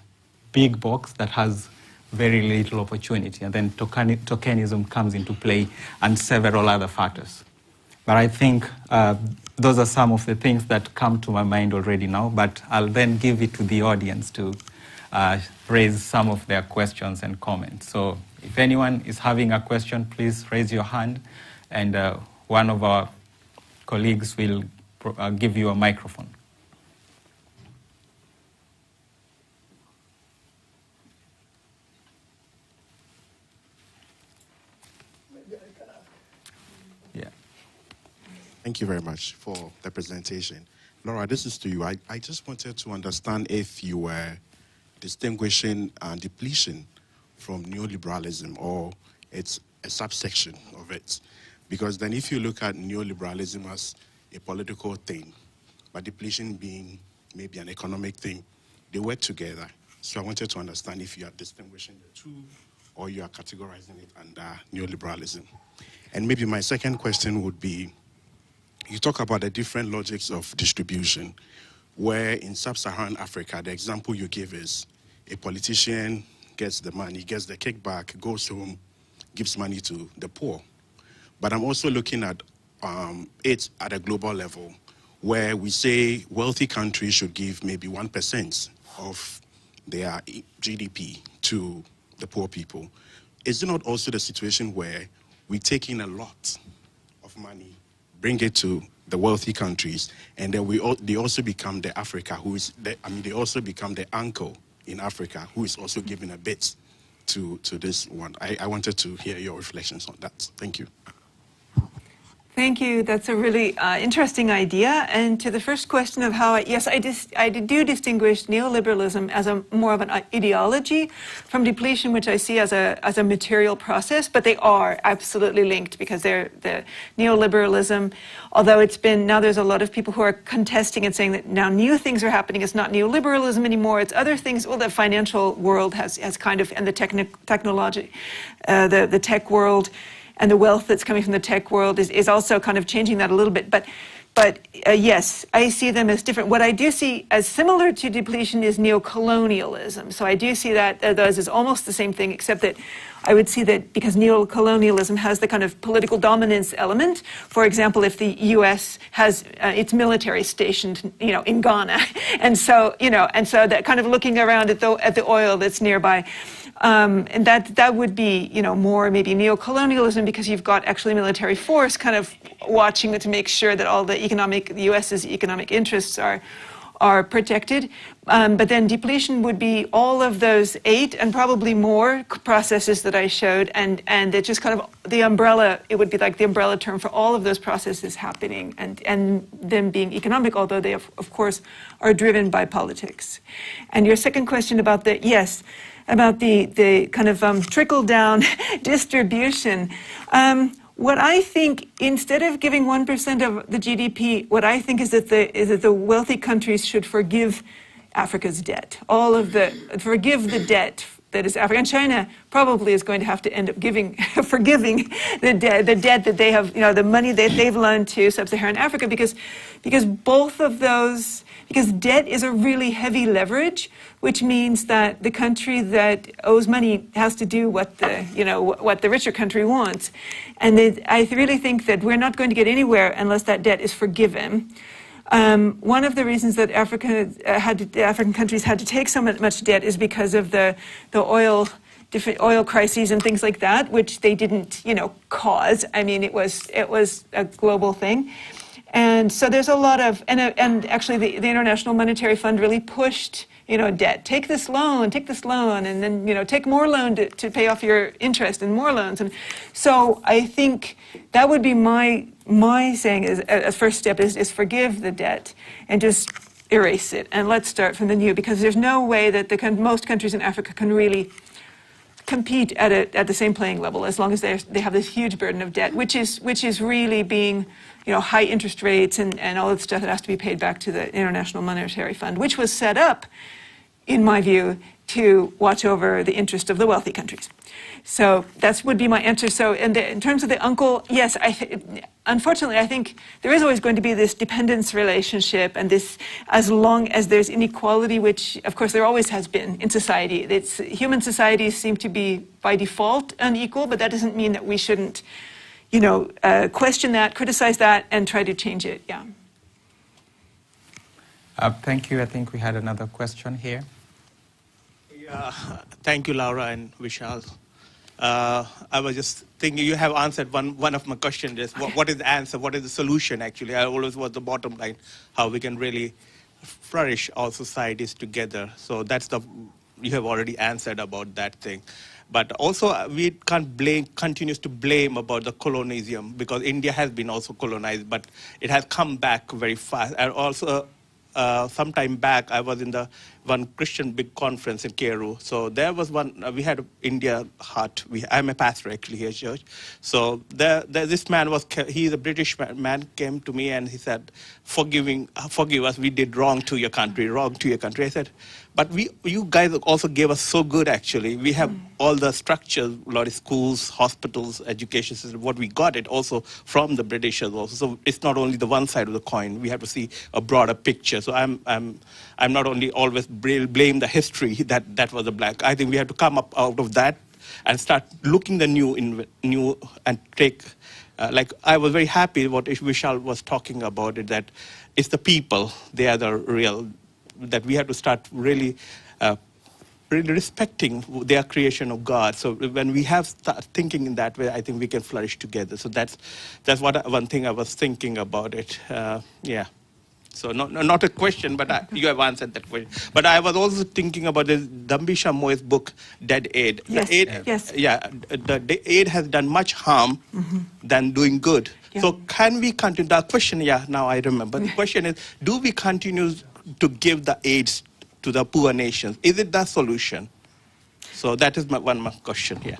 big box that has very little opportunity. And then tokenism comes into play and several other factors. But I think those are some of the things that come to my mind already now, but I'll then give it to the audience to raise some of their questions and comments. So if anyone is having a question, please raise your hand, and one of our colleagues will give you a microphone.
Thank you very much for the presentation. Laura, this is to you. I just wanted to understand if you were distinguishing depletion from neoliberalism, or it's a subsection of it. Because then if you look at neoliberalism as a political thing, but depletion being maybe an economic thing, they work together. So I wanted to understand if you are distinguishing the two, or you are categorizing it under neoliberalism. And maybe my second question would be, you talk about the different logics of distribution, where in sub-Saharan Africa, the example you give is a politician gets the money, gets the kickback, goes home, gives money to the poor. But I'm also looking at it at a global level, where we say wealthy countries should give maybe 1% of their GDP to the poor people. Is it not also the situation where we take in a lot of money, bring it to the wealthy countries, and then they also become the Africa who is, they also become the uncle in Africa who is also giving a bit to this one. I wanted to hear your reflections on that. Thank you.
Thank you. That's a really interesting idea. And to the first question of how, I do distinguish neoliberalism as more of an ideology from depletion, which I see as a material process, but they are absolutely linked, because they're the neoliberalism, although now there's a lot of people who are contesting and saying that now new things are happening. It's not neoliberalism anymore. It's other things. Well, the financial world has kind of, and the technology, the tech world, and the wealth that's coming from the tech world is also kind of changing that a little bit. But yes, I see them as different. What I do see as similar to depletion is neocolonialism. So I do see that those is almost the same thing, except that I would see that because neocolonialism has the kind of political dominance element. For example, if the U.S. has its military stationed, in Ghana, and so that kind of looking around at the oil that's nearby. And that would be, more maybe neocolonialism, because you've got actually military force kind of watching it to make sure that all the U.S.'s economic interests are protected. But then depletion would be all of those 8 and probably more processes that I showed, and it just kind of the umbrella, it would be like the umbrella term for all of those processes happening, and them being economic, although they of course are driven by politics. And your second question about the kind of trickle-down distribution. What I think, instead of giving 1% of the GDP, what I think is that the wealthy countries should forgive Africa's debt. Forgive the debt that is Africa. And China probably is going to have to end up forgiving the debt that they have, the money that they've loaned to sub-Saharan Africa, because both of those, because debt is a really heavy leverage, which means that the country that owes money has to do what the richer country wants. And I really think that we're not going to get anywhere unless that debt is forgiven. One of the reasons that the African countries had to take so much debt is because of the different oil crises and things like that, which they didn't, cause. I mean, it was a global thing. And so there's a lot of, and actually the International Monetary Fund really pushed, debt. Take this loan, and then, take more loan to pay off your interest and more loans. And so I think that would be my saying as first step is forgive the debt and just erase it. And let's start from the new, because there's no way that most countries in Africa can really compete at the same playing level as long as they have this huge burden of debt, which is really being, high interest rates and all the stuff that has to be paid back to the International Monetary Fund, which was set up, in my view, to watch over the interest of the wealthy countries. So that would be my answer. So in terms of the uncle, yes, unfortunately, I think there is always going to be this dependence relationship, and this, as long as there's inequality, which of course there always has been in society. Human societies seem to be by default unequal, but that doesn't mean that we shouldn't, question that, criticize that, and try to change it. Yeah.
Thank you. I think we had another question here.
Yeah, thank you, Laura and Vishal. I was just thinking you have answered one of my questions. What is the answer? What is the solution, actually? I always was the bottom line, how we can really flourish all societies together. So you have already answered about that thing. But also, we can't continues to blame about the colonialism, because India has been also colonized, but it has come back very fast. And also, some time back, I was in one Christian big conference in Kiev. So there was we had India Hut. I'm a pastor actually here at church. So this man he's a British man, came to me and he said, forgive us, we did wrong to your country. I said, but you guys also gave us so good, actually. We have all the structures, a lot of schools, hospitals, education system. What we got it also from the Britishers also. So it's not only the one side of the coin. We have to see a broader picture. So I'm not only always blame the history that was the black. I think we have to come up out of that and start looking the new and take. Like I was very happy what Vishal was talking about it, that it's the people, they are the real, that we have to start really respecting their creation of God. So when we have start thinking in that way, I think we can flourish together. So that's one thing I was thinking about it. Yeah. So not a question, but you have answered that question. But I was also thinking about the Dambisha Moy's book, Dead Aid.
Yes, yes.
Yeah, the aid has done much harm than doing good. Yeah. So can we continue? The question, now I remember. The question is, do we continue to give the aids to the poor nations? Is it the solution? So that is one question here.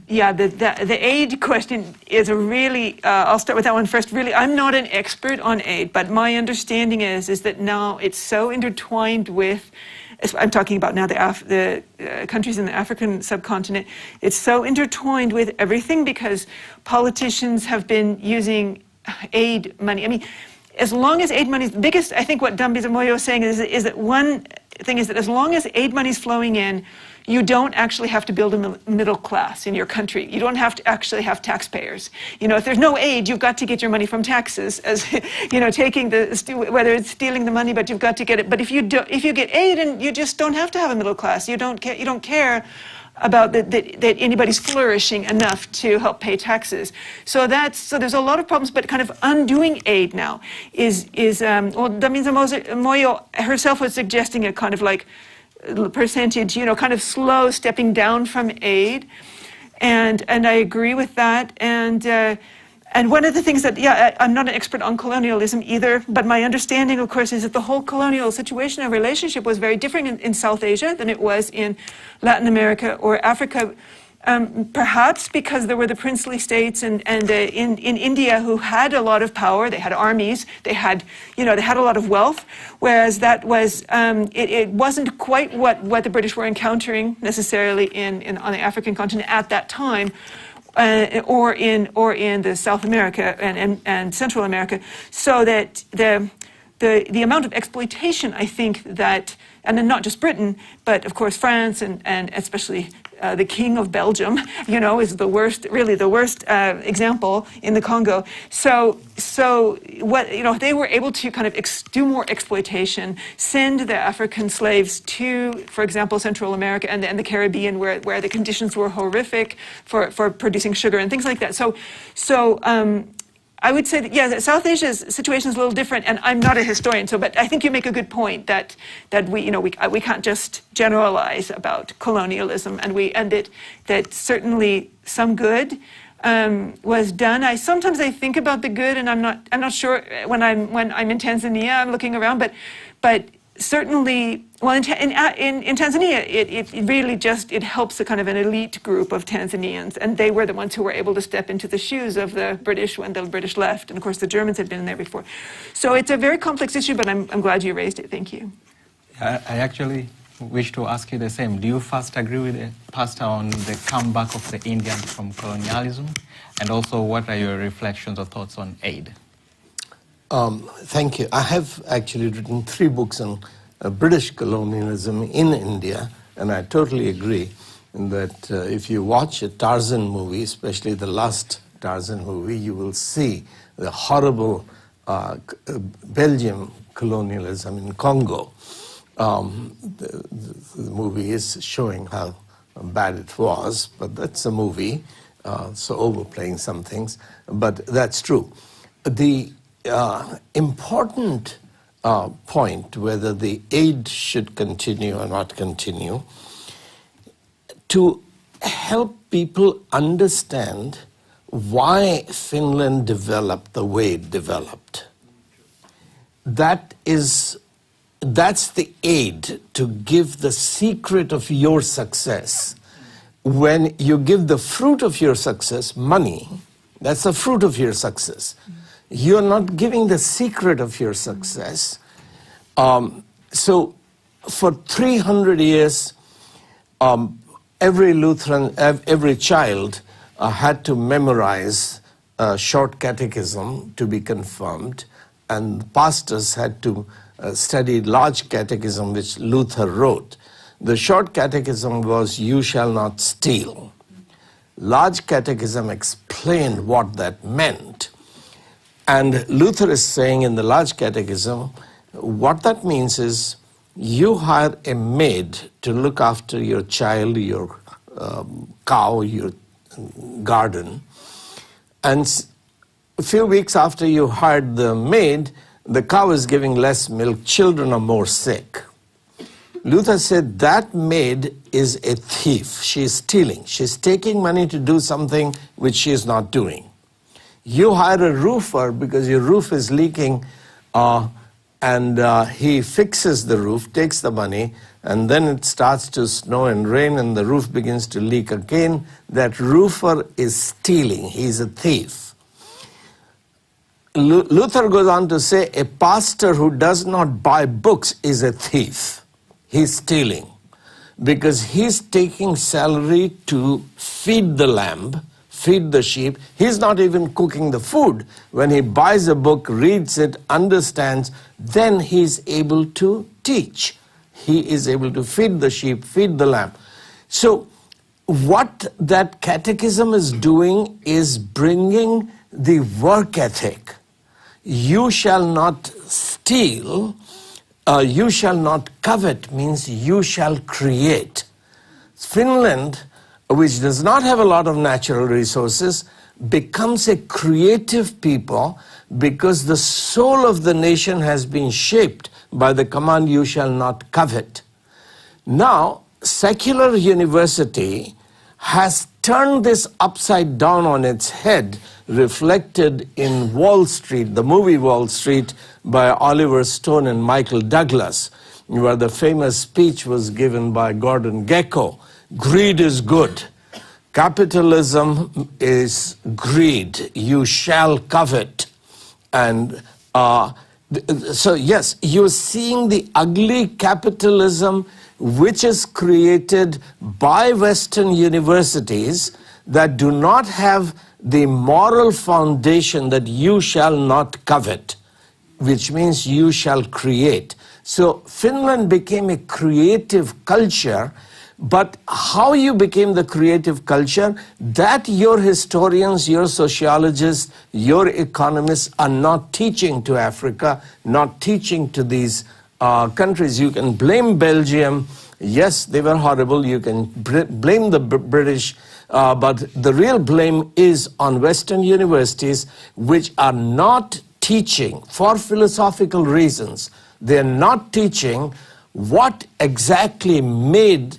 Yeah, the aid question is a really, I'll start with that one first. Really, I'm not an expert on aid, but my understanding is that now it's so intertwined with, I'm talking about now the countries in the African subcontinent, it's so intertwined with everything because politicians have been using aid money. I mean, as long as aid money is the biggest, I think what Dambisa Moyo is saying is that one thing is that as long as aid money is flowing in, you don't actually have to build a middle class in your country. You don't have to actually have taxpayers. If there's no aid, you've got to get your money from taxes, as taking whether it's stealing the money, but you've got to get it. But if you get aid, and you just don't have to have a middle class. You don't care about that anybody's flourishing enough to help pay taxes. So there's a lot of problems, but kind of undoing aid now is Dambisa Moyo herself was suggesting a kind of like percentage, kind of slow stepping down from aid, and I agree with that. And one of the things that, I'm not an expert on colonialism either, but my understanding, of course, is that the whole colonial situation and relationship was very different in South Asia than it was in Latin America or Africa. Perhaps because there were the princely states and in India who had a lot of power, they had armies, they had a lot of wealth, whereas that was it wasn't quite what the British were encountering necessarily on the African continent at that time, or in the South America and Central America, so that the amount of exploitation, I think that, and then not just Britain, but of course France and especially the King of Belgium, is the worst example in the Congo. So what they were able to kind of do more exploitation, send the African slaves to, for example, Central America and the Caribbean, where the conditions were horrific for producing sugar and things like that. So I would say that, yeah, South Asia's situation is a little different, and I'm not a historian, so, but I think you make a good point that we can't just generalize about colonialism, and that certainly some good was done. Sometimes I think about the good, and I'm not sure when I'm in Tanzania. I'm looking around, but certainly, well, in Tanzania, it really just, it helps a kind of an elite group of Tanzanians, and they were the ones who were able to step into the shoes of the British when the British left, and of course the Germans had been there before. So it's a very complex issue, but I'm glad you raised it. Thank you.
I actually wish to ask you the same. Do you first agree with the pastor on the comeback of the Indians from colonialism? And also, what are your reflections or thoughts on aid?
Thank you. I have actually written 3 books on British colonialism in India, and I totally agree that if you watch a Tarzan movie, especially the last Tarzan movie, you will see the horrible Belgian colonialism in Congo. The movie is showing how bad it was, but that's a movie, so overplaying some things, but that's true. The important point, whether the aid should continue or not continue, to help people understand why Finland developed the way it developed. That's the aid, to give the secret of your success. When you give the fruit of your success, money, that's the fruit of your success. You're not giving the secret of your success. So for 300 years, every Lutheran, every child had to memorize a short catechism to be confirmed, and pastors had to study large catechism which Luther wrote. The short catechism was, "You shall not steal." Large catechism explained what that meant. And Luther is saying in the large catechism, what that means is, you hire a maid to look after your child, your cow, your garden, and a few weeks after you hired the maid, the cow is giving less milk, children are more sick. Luther said that maid is a thief. She is stealing. She's taking money to do something which she is not doing. You hire a roofer because your roof is leaking, and he fixes the roof, takes the money, and then it starts to snow and rain and the roof begins to leak again. That roofer is stealing. He's a thief. Luther goes on to say, a pastor who does not buy books is a thief. He's stealing because he's taking salary to feed the lamb, feed the sheep. He's not even cooking the food. When he buys a book, reads it, understands, then he's able to teach. He is able to feed the sheep, feed the lamb. So what that catechism is doing is bringing the work ethic. You shall not steal, you shall not covet means you shall create. Finland, which does not have a lot of natural resources, becomes a creative people because the soul of the nation has been shaped by the command, you shall not covet. Now, secular university has turned this upside down on its head, reflected in Wall Street, the movie Wall Street by Oliver Stone and Michael Douglas, where the famous speech was given by Gordon Gekko. Greed is good. Capitalism is greed. You shall covet. And so yes, you're seeing the ugly capitalism which is created by Western universities that do not have the moral foundation that you shall not covet, which means you shall create. So Finland became a creative culture, but how you became the creative culture, that your historians, your sociologists, your economists are not teaching to Africa, not teaching to these countries. You can blame Belgium. Yes, they were horrible. You can blame the British, but the real blame is on Western universities, which are not teaching, for philosophical reasons, they're not teaching what exactly made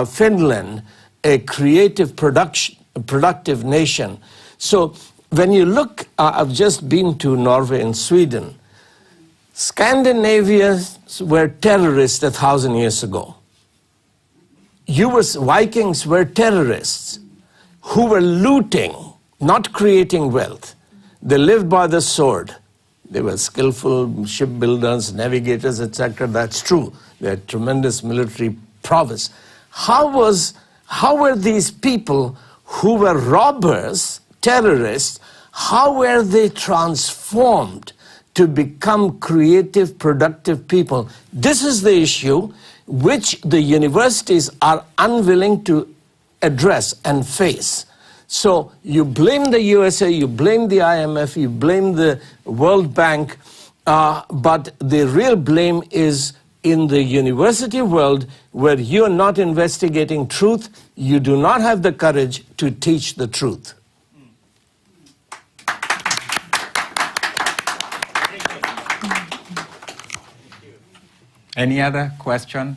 Finland a creative, productive nation. So when you look, I've just been to Norway and Sweden. Scandinavians were terrorists 1,000 years ago. Vikings were terrorists who were looting, not creating wealth. They lived by the sword. They were skillful shipbuilders, navigators, etc. That's true. They had tremendous military prowess. How were these people who were robbers, terrorists, how were they transformed to become creative, productive people? This is the issue which the universities are unwilling to address and face. So you blame the USA, you blame the IMF, you blame the World Bank, but the real blame is in the university world, where you're not investigating truth, you do not have the courage to teach the truth.
Any other question?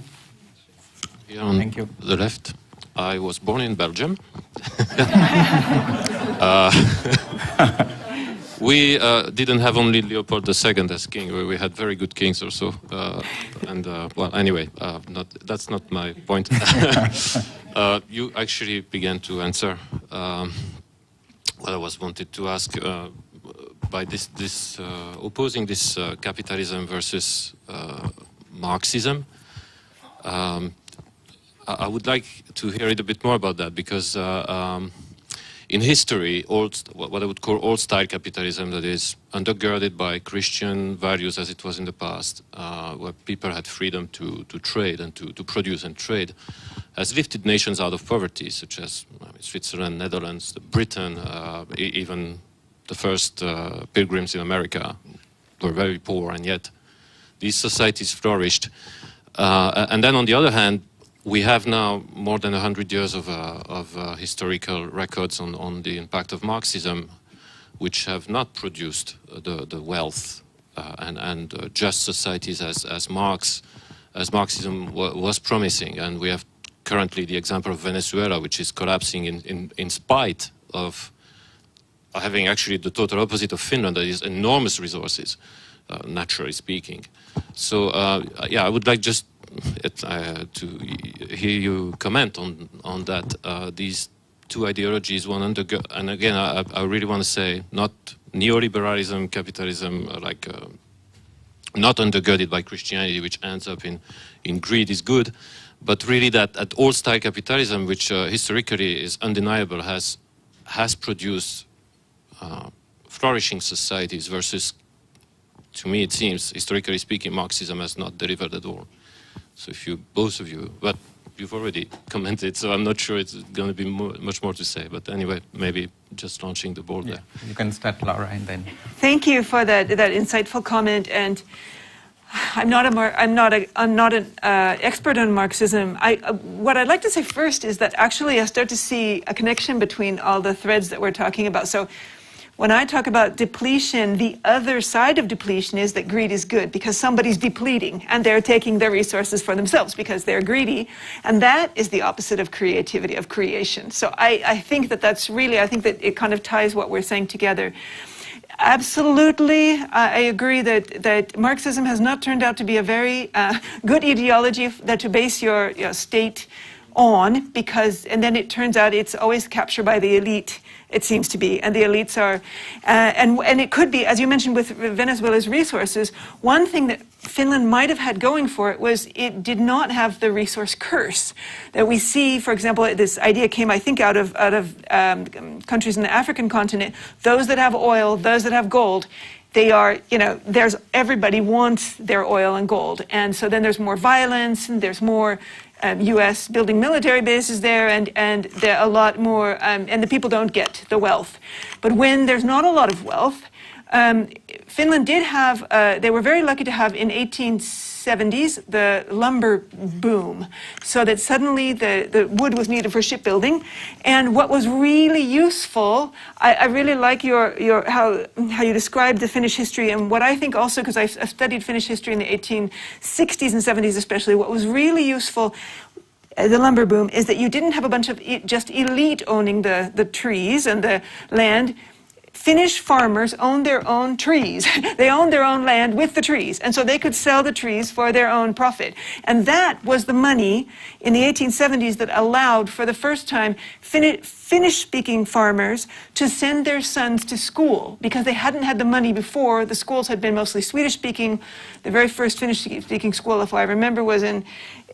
Here on
Thank you.
The left. I was born in Belgium. We didn't have only Leopold II as king. We had very good kings also. Well, anyway, that's not my point. You actually began to answer what I was wanted to ask by this opposing this capitalism versus Marxism. I would like to hear it a bit more about that, because in history, what I would call old-style capitalism, that is undergirded by Christian values as it was in the past, where people had freedom to trade and to produce and trade, has lifted nations out of poverty, such as Switzerland, Netherlands, Britain, even the first pilgrims in America were very poor, and yet these societies flourished. And then on the other hand, we have now more than 100 years of historical records on the impact of Marxism, which have not produced the wealth and just societies as Marxism was promising. And we have currently the example of Venezuela, which is collapsing in spite of having actually the total opposite of Finland, that is enormous resources, naturally speaking. So yeah, I would like just to hear you comment on that. These two ideologies, one and again, I really want to say, not neoliberalism, capitalism, like not undergirded by Christianity, which ends up in greed, is good, but really that old-style capitalism, which historically is undeniable, has produced flourishing societies versus, to me it seems, historically speaking, Marxism has not delivered at all. So if both of you, but you've already commented, so I'm not sure it's going to be much more to say. But anyway, maybe just launching the ball there.
You can start, Laura, and then.
Thank you for that insightful comment. And I'm not an expert on Marxism. What I'd like to say first is that actually I start to see a connection between all the threads that we're talking about. So when I talk about depletion, the other side of depletion is that greed is good because somebody's depleting and they're taking their resources for themselves because they're greedy. And that is the opposite of creativity, of creation. So I think that's really, I think that it kind of ties what we're saying together. Absolutely, I agree that Marxism has not turned out to be a very good ideology to base your state on, because, and then it turns out it's always captured by the elite, it seems to be, and the elites are, and it could be, as you mentioned with Venezuela's resources, one thing that Finland might have had going for it was it did not have the resource curse that we see. For example, this idea came, I think, out of countries in the African continent. Those that have oil, those that have gold, they are, everybody wants their oil and gold. And so then there's more violence, and there's more U.S. building military bases there, and there are a lot more, and the people don't get the wealth. But when there's not a lot of wealth, Finland did have, they were very lucky to have in 1860, 1870s, the lumber boom, so that suddenly the wood was needed for shipbuilding. And what was really useful, I really like how you described the Finnish history, and what I think also, because I've studied Finnish history in the 1860s and 70s especially, what was really useful, the lumber boom, is that you didn't have a bunch of just elite owning the trees and the land. Finnish farmers owned their own trees. They owned their own land with the trees, and so they could sell the trees for their own profit. And that was the money in the 1870s that allowed, for the first time, Finnish-speaking farmers to send their sons to school, because they hadn't had the money before. The schools had been mostly Swedish-speaking. The very first Finnish-speaking school, if I remember, was in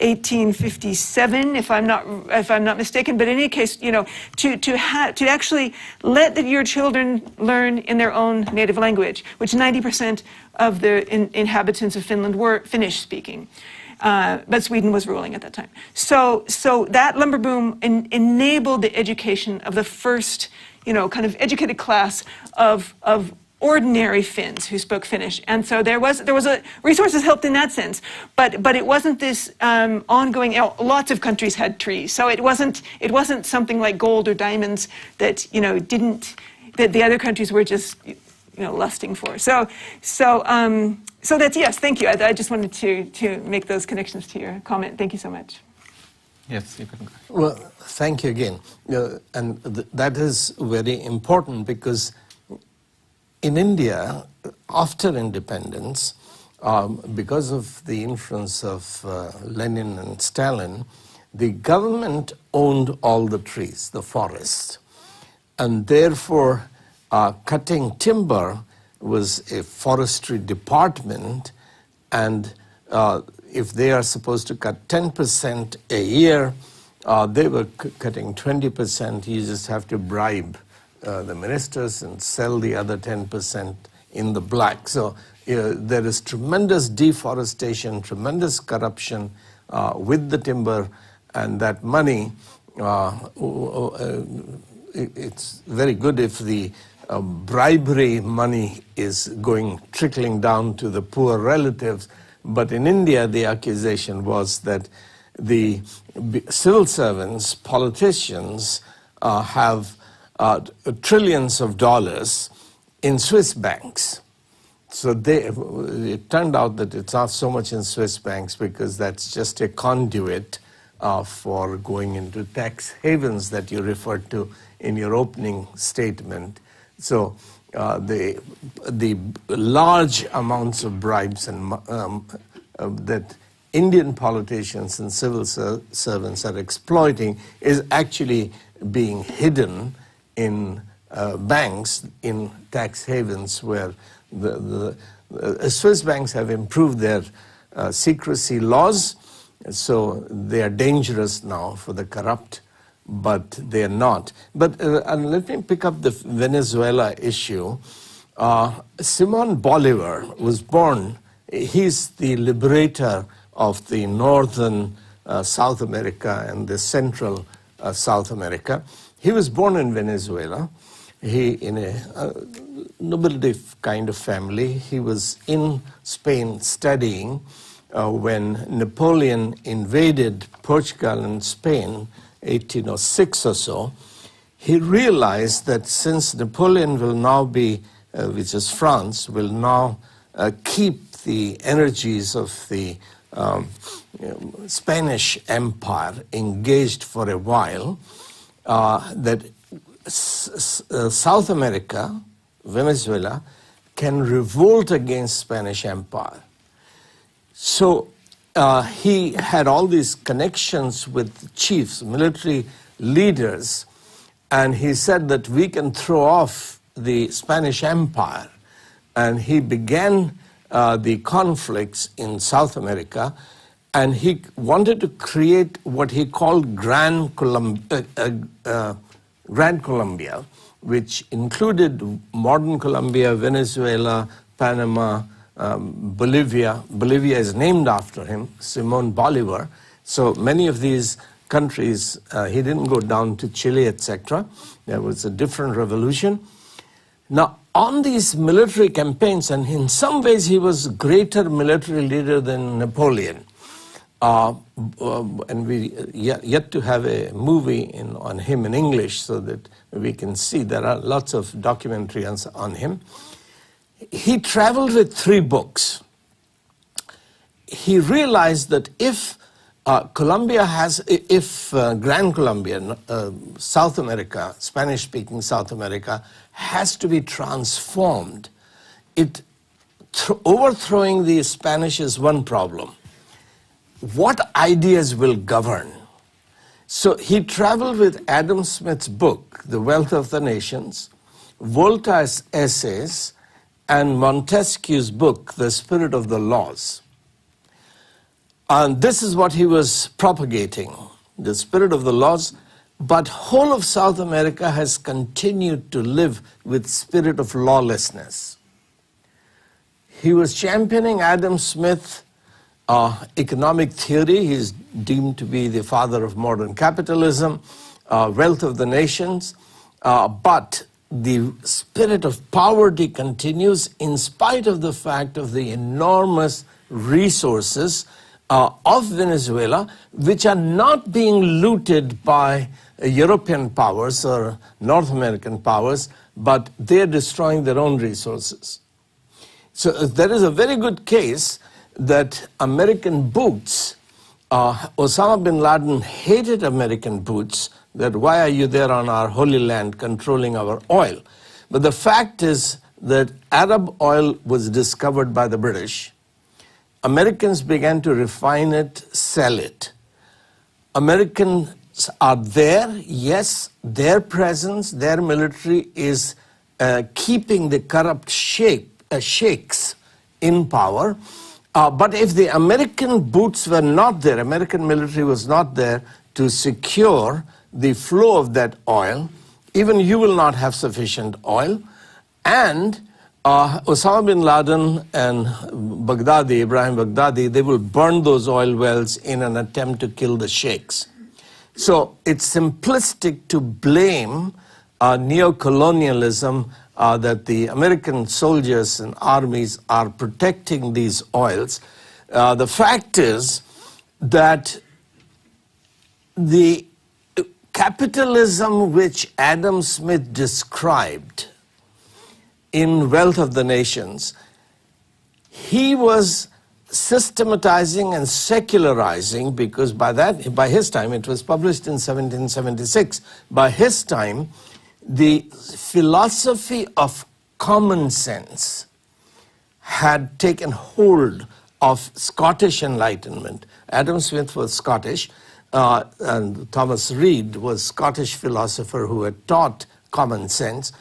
1857, if I'm not mistaken. But in any case, you know, to actually let your children learn in their own native language, which 90% of the inhabitants of Finland were Finnish-speaking. But Sweden was ruling at that time. So that lumber boom enabled the education of the first, you know, kind of educated class of ordinary Finns who spoke Finnish. And so there was resources helped in that sense, but it wasn't this ongoing. Lots of countries had trees, so it wasn't something like gold or diamonds that, you know, that the other countries were just, you know, lusting for. So that's, yes, thank you. I just wanted to make those connections to your comment. Thank you so much.
Yes, you can go.
Well, thank you again. And that is very important, because in India, after independence, because of the influence of Lenin and Stalin, the government owned all the trees, the forests. And therefore, cutting timber was a forestry department, and if they are supposed to cut 10% a year, they were cutting 20%. You just have to bribe the ministers and sell the other 10% in the black. So there is tremendous deforestation, tremendous corruption with the timber, and that money, it's very good if the bribery money is trickling down to the poor relatives. But in India, the accusation was that the civil servants, politicians, have trillions of dollars in Swiss banks. So it turned out that it's not so much in Swiss banks, because that's just a conduit for going into tax havens that you referred to in your opening statement. So the large amounts of bribes and that Indian politicians and civil servants are exploiting is actually being hidden in banks in tax havens, where the Swiss banks have improved their secrecy laws, so they are dangerous now for the corrupt, but they are not. But let me pick up the Venezuela issue. Simón Bolívar was born, he's the liberator of the northern South America and the central South America. He was born in Venezuela. He, in a nobility kind of family, he was in Spain studying when Napoleon invaded Portugal and Spain, 1806 or so. He realized that since Napoleon will now be, which is France, will now keep the energies of the Spanish Empire engaged for a while, that South America, Venezuela, can revolt against Spanish Empire. So he had all these connections with chiefs, military leaders, and he said that we can throw off the Spanish Empire. And he began the conflicts in South America, and he wanted to create what he called Grand Colombia, which included modern Colombia, Venezuela, Panama, Bolivia. Bolivia is named after him, Simón Bolívar. So many of these countries, he didn't go down to Chile, etc. There was a different revolution. Now, on these military campaigns, and in some ways he was a greater military leader than Napoleon. And we yet to have a movie on him in English so that we can see. There are lots of documentaries on him. He traveled with 3 books. He realized that if Gran Colombia, South America, Spanish-speaking South America, has to be transformed, overthrowing the Spanish is one problem. What ideas will govern? So he traveled with Adam Smith's book, The Wealth of the Nations, Voltaire's essays, and Montesquieu's book, The Spirit of the Laws. And this is what he was propagating, the spirit of the laws. But whole of South America has continued to live with spirit of lawlessness. He was championing Adam Smith economic theory. He is deemed to be the father of modern capitalism, Wealth of the Nations. But the spirit of poverty continues in spite of the fact of the enormous resources of Venezuela, which are not being looted by European powers or North American powers, but they're destroying their own resources. So there is a very good case that American boots, Osama bin Laden hated American boots, that why are you there on our holy land controlling our oil? But the fact is that Arab oil was discovered by the British. Americans began to refine it, sell it. Americans are there, yes, their presence, their military is keeping the corrupt sheikhs in power. But if the American boots were not there, American military was not there to secure the flow of that oil, even you will not have sufficient oil. And Osama bin Laden and Ibrahim Baghdadi, they will burn those oil wells in an attempt to kill the sheikhs. So it's simplistic to blame neo-colonialism that the American soldiers and armies are protecting these oils. The fact is that the capitalism which Adam Smith described in Wealth of the Nations, he was systematizing and secularizing, because by his time, it was published in 1776, by his time, the philosophy of common sense had taken hold of Scottish Enlightenment. Adam Smith was Scottish, and Thomas Reid was Scottish philosopher who had taught common sense.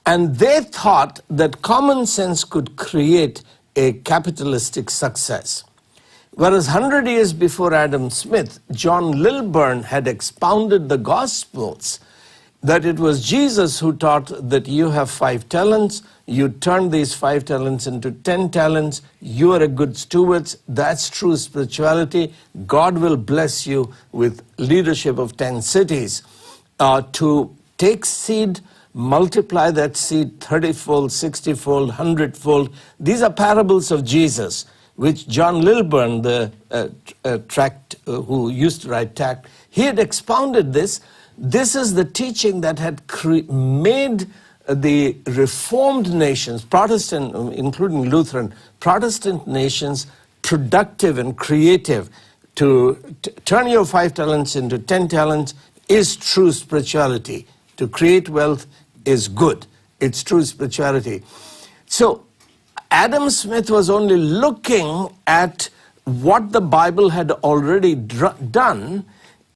And they thought that common sense could create a capitalistic success. Whereas 100 years before Adam Smith, John Lilburn had expounded the Gospels, that it was Jesus who taught that you have 5 talents, you turn these 5 talents into 10 talents, you are a good steward, that's true spirituality, God will bless you with leadership of 10 cities. To take seed, multiply that seed 30-fold, 60-fold, 100-fold. These are parables of Jesus, which John Lilburn, the tract who used to write tract, he had expounded this. This is the teaching that had made the Reformed nations, Protestant, including Lutheran, Protestant nations productive and creative. To turn your 5 talents into 10 talents is true spirituality. To create wealth is good. It's true spirituality. So Adam Smith was only looking at what the Bible had already done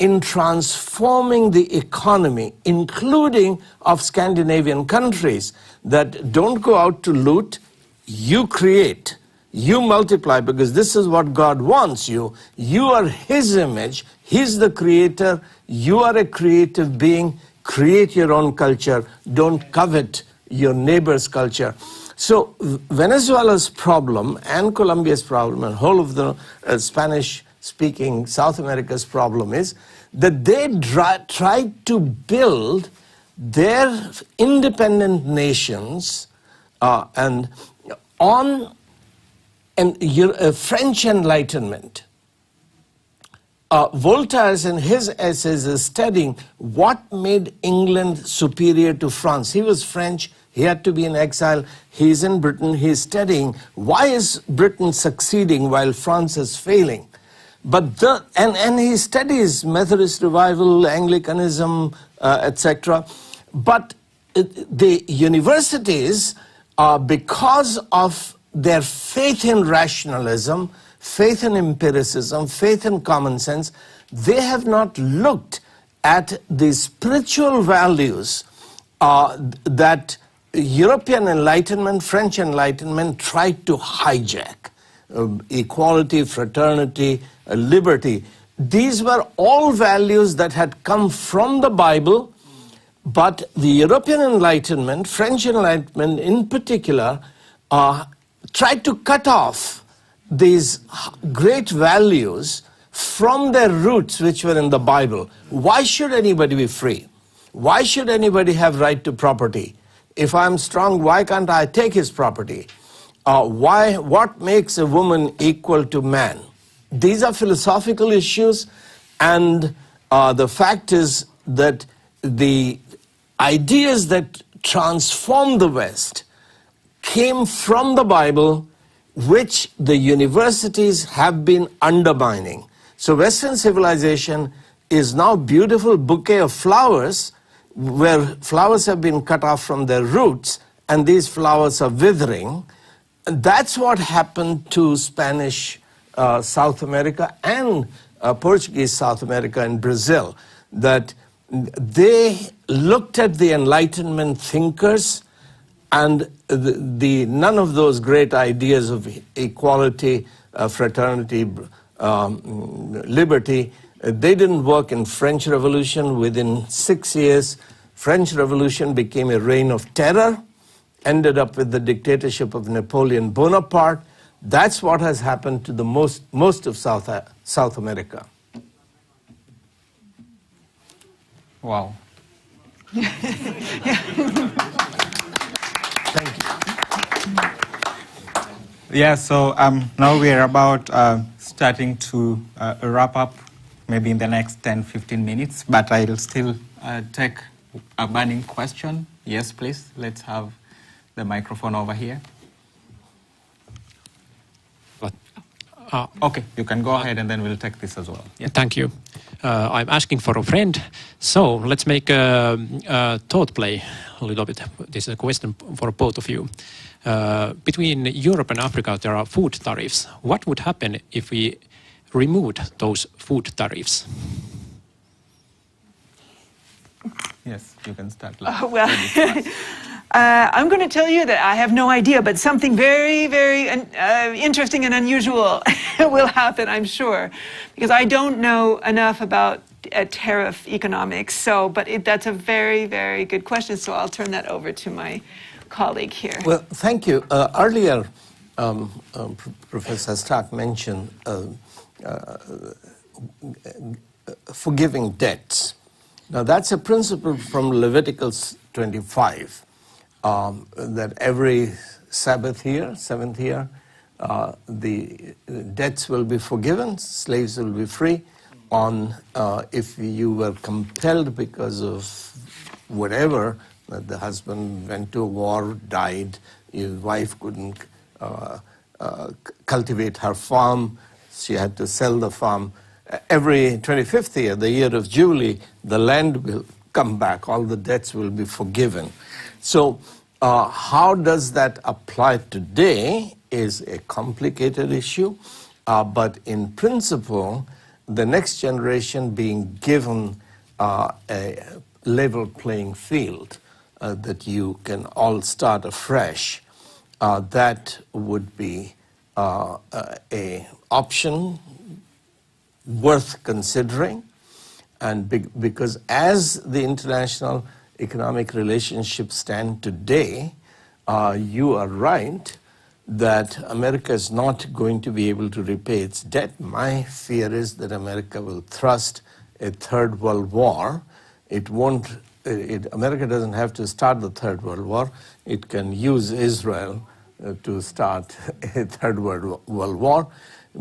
in transforming the economy, including of Scandinavian countries, that don't go out to loot, you create, you multiply, because this is what God wants you. You are His image, He's the creator, you are a creative being, create your own culture, don't covet your neighbor's culture. So Venezuela's problem and Colombia's problem and whole of the Spanish-speaking South America's problem is that they tried to build their independent nations And on French Enlightenment, Voltaire, in his essays, is studying what made England superior to France. He was French, he had to be in exile, he's in Britain, he's studying why is Britain succeeding while France is failing. But and he studies Methodist revival, Anglicanism, etc. But the universities, because of their faith in rationalism, faith in empiricism, faith in common sense, they have not looked at the spiritual values that European Enlightenment, French Enlightenment tried to hijack. Equality, fraternity, liberty. These were all values that had come from the Bible, but the European Enlightenment, French Enlightenment in particular, tried to cut off these great values from their roots, which were in the Bible. Why should anybody be free? Why should anybody have right to property? If I'm strong, why can't I take his property? What makes a woman equal to man? These are philosophical issues, and the fact is that the ideas that transformed the West came from the Bible, which the universities have been undermining. So Western civilization is now a beautiful bouquet of flowers, where flowers have been cut off from their roots, and these flowers are withering. And that's what happened to Spanish South America and Portuguese South America and Brazil, that they looked at the Enlightenment thinkers, and none of those great ideas of equality, fraternity, liberty, they didn't work in French Revolution. Within 6 years, French Revolution became a reign of terror, ended up with the dictatorship of Napoleon Bonaparte. That's what has happened to the most of South America.
Wow.
Thank you.
Yeah, so now we're about starting to wrap up, maybe in the next 10-15 minutes, but I'll still take a burning question. Yes, please, let's have the microphone over here. Okay, you can go ahead and then we'll take this as well.
Yeah. Thank you. I'm asking for a friend. So let's make a thought play a little bit. This is a question for both of you. Between Europe and Africa, there are food tariffs. What would happen if we removed those food tariffs?
Yes, you can start.
I'm going to tell you that I have no idea, but something very, very interesting and unusual will happen, I'm sure, because I don't know enough about tariff economics. So, but that's a very, very good question. So I'll turn that over to my colleague here.
Well, thank you. Earlier, Professor Stark mentioned forgiving debts. Now, that's a principle from Leviticus 25. That every seventh year, the debts will be forgiven, slaves will be free. If you were compelled because of whatever, that the husband went to war, died, your wife couldn't cultivate her farm, she had to sell the farm. Every 25th year, the year of Jubilee, the land will come back, all the debts will be forgiven. So how does that apply today is a complicated issue, but in principle, the next generation being given a level playing field that you can all start afresh, that would be an option worth considering. And because as the international economic relationships stand today, you are right that America is not going to be able to repay its debt. My fear is that America will thrust a third world war. It won't America doesn't have to start the Third World War. It can use Israel to start a Third World War,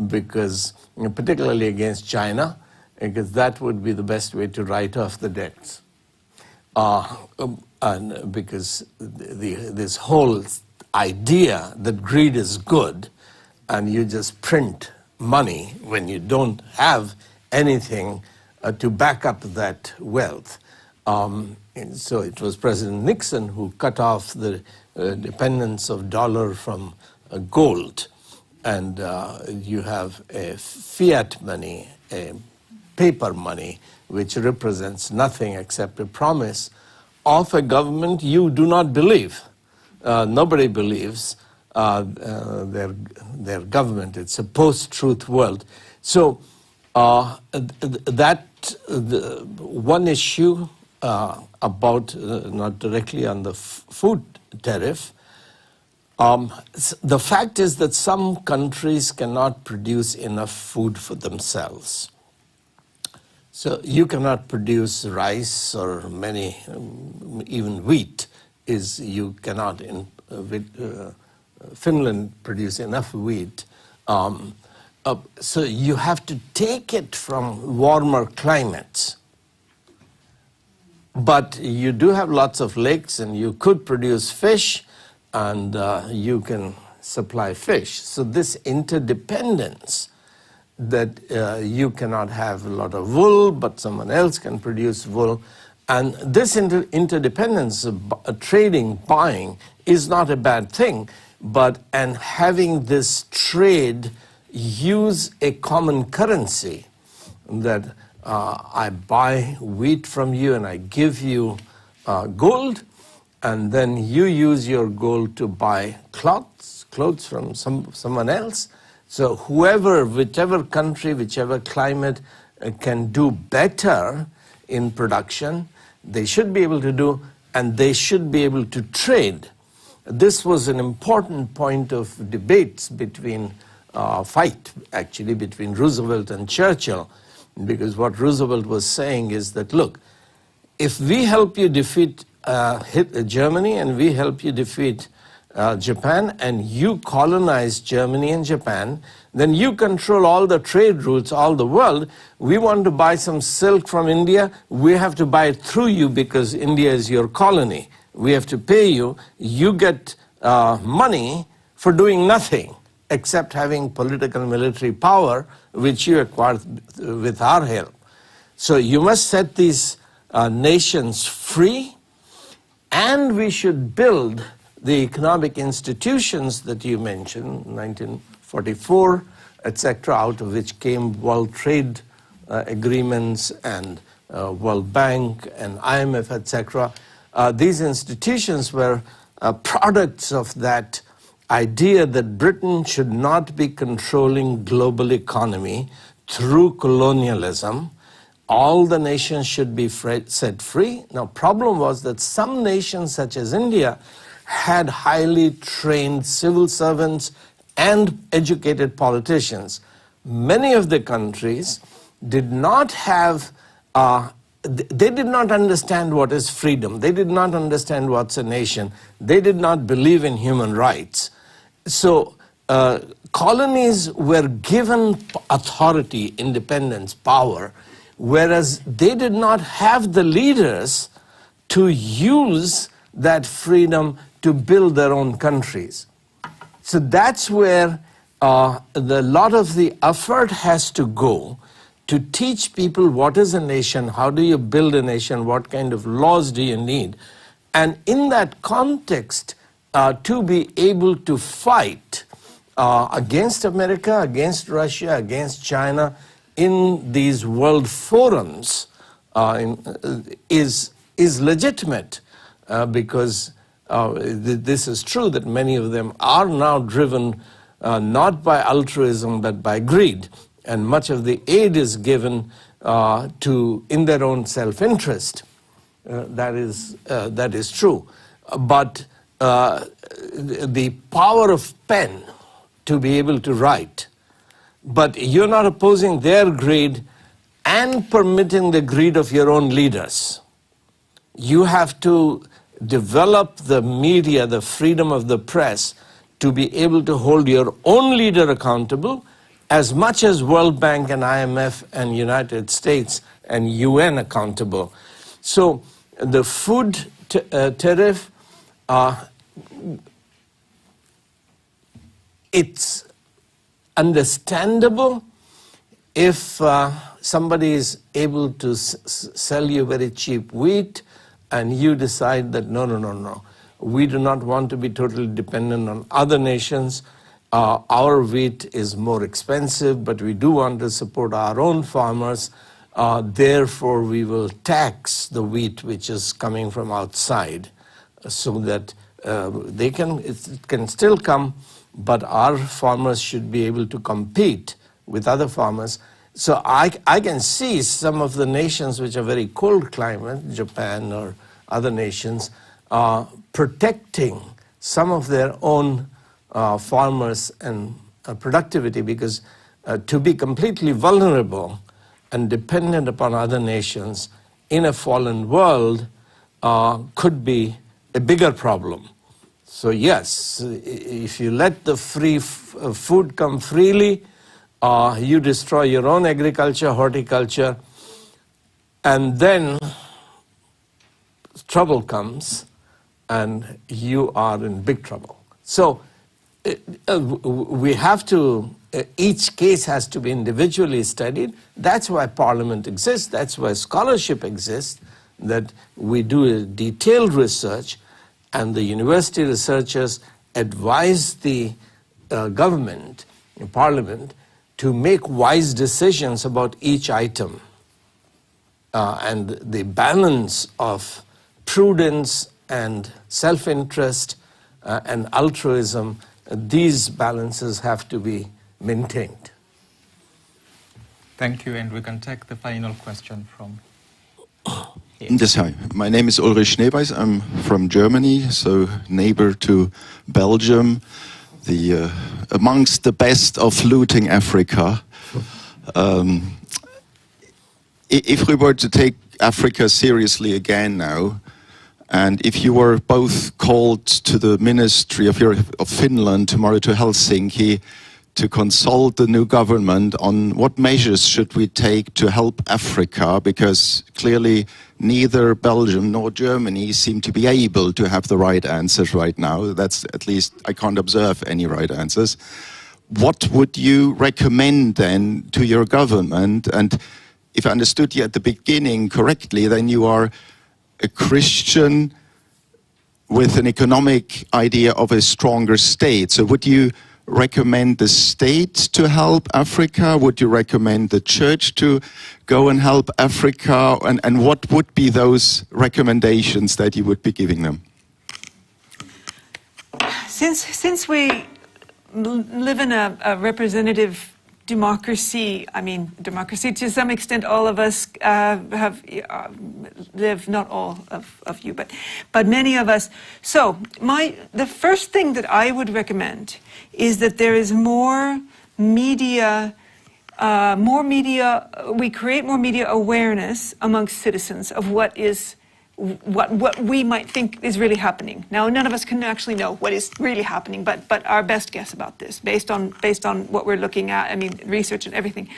because particularly against China, because that would be the best way to write off the debts. And because this whole idea that greed is good and you just print money when you don't have anything to back up that wealth. So it was President Nixon who cut off the dependence of dollar from gold. And you have a fiat money, a paper money, which represents nothing except a promise of a government you do not believe. Nobody believes their government. It's a post-truth world. So one issue about, not directly on the food tariff, the fact is that some countries cannot produce enough food for themselves. So you cannot produce rice or many, even wheat you cannot in Finland produce enough wheat. So you have to take it from warmer climates. But you do have lots of lakes and you could produce fish and you can supply fish. So this interdependence that you cannot have a lot of wool, but someone else can produce wool. And this interdependence of trading, buying, is not a bad thing. And having this trade use a common currency, that I buy wheat from you and I give you gold, and then you use your gold to buy clothes from someone else. So whichever country, whichever climate can do better in production, they should be able to do, and they should be able to trade. This was an important point of debates between Roosevelt and Churchill, because what Roosevelt was saying is that, look, if we help you defeat Germany and we help you defeat Japan, and you colonize Germany and Japan, then you control all the trade routes, all the world. We want to buy some silk from India. We have to buy it through you because India is your colony. We have to pay you. You get money for doing nothing except having political military power, which you acquired with our help. So you must set these nations free, and we should build the economic institutions that you mentioned, 1944, etc., out of which came World Trade Agreements and World Bank and IMF, etc. These institutions were products of that idea that Britain should not be controlling global economy through colonialism. All the nations should be set free. Now, problem was that some nations, such as India, had highly trained civil servants and educated politicians. Many of the countries did not have, they did not understand what is freedom. They did not understand what's a nation. They did not believe in human rights. So colonies were given authority, independence, power, whereas they did not have the leaders to use that freedom to build their own countries. So that's where a lot of the effort has to go, to teach people what is a nation, how do you build a nation, what kind of laws do you need, and in that context to be able to fight against America, against Russia, against China in these world forums is legitimate, because this is true that many of them are now driven not by altruism but by greed, and much of the aid is given in their own self-interest. That is true. But the power of pen to be able to write, but you're not opposing their greed and permitting the greed of your own leaders. You have to develop the media, the freedom of the press, to be able to hold your own leader accountable as much as World Bank and IMF and United States and UN accountable. So the food tariff, it's understandable if somebody is able to sell you very cheap wheat and you decide that no, we do not want to be totally dependent on other nations. Our wheat is more expensive, but we do want to support our own farmers. Therefore, we will tax the wheat which is coming from outside, so that it can still come, but our farmers should be able to compete with other farmers. So I can see some of the nations which are very cold climate, Japan or other nations, protecting some of their own farmers and productivity, because to be completely vulnerable and dependent upon other nations in a fallen world could be a bigger problem. So yes, if you let the free food come freely, you destroy your own agriculture, horticulture, and then trouble comes and you are in big trouble. So we have to, each case has to be individually studied. That's why Parliament exists, that's why scholarship exists, that we do a detailed research, and the university researchers advise the government, Parliament, to make wise decisions about each item. And the balance of prudence and self-interest and altruism, these balances have to be maintained.
Thank you, and we can take the final question from here.
Yes, hi. My name is Ulrich Schneeweiß. I'm from Germany, so neighbor to Belgium, amongst the best of looting Africa. If we were to take Africa seriously again now, and if you were both called to the Ministry of Finland tomorrow to Helsinki to consult the new government on what measures should we take to help Africa, because clearly neither Belgium nor Germany seem to be able to have the right answers right now. That's, at least I can't observe any right answers. What would you recommend then to your government? And if I understood you at the beginning correctly, then you are a Christian with an economic idea of a stronger state. So would you recommend the state to help Africa? Would you recommend the church to go and help Africa? And what would be those recommendations that you would be giving them?
Since we live in a representative democracy, I mean, democracy to some extent, all of us have lived, not all of you, but many of us. So the first thing that I would recommend is that there is more media, we create more media awareness amongst citizens of what we might think is really happening. Now, none of us can actually know what is really happening, but our best guess about this, based on what we're looking at, I mean, research and everything.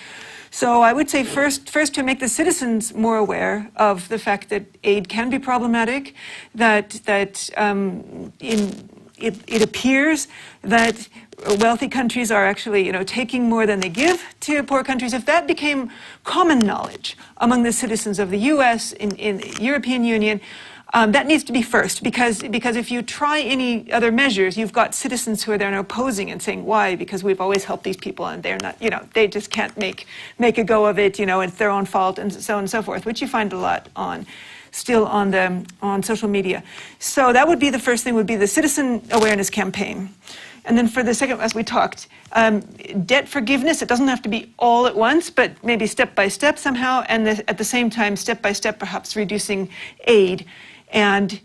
So I would say first to make the citizens more aware of the fact that aid can be problematic, that it appears that wealthy countries are actually, taking more than they give to poor countries. If that became common knowledge among the citizens of the U.S., in the European Union, that needs to be first, because if you try any other measures, you've got citizens who are there now opposing and saying, why? Because we've always helped these people and they're not, they just can't make a go of it, it's their own fault, and so on and so forth, which you find a lot still on social media. So that would be the first thing, would be the citizen awareness campaign. And then for the second, as we talked, debt forgiveness, it doesn't have to be all at once, but maybe step by step somehow, and at the same time, step by step, perhaps reducing aid. And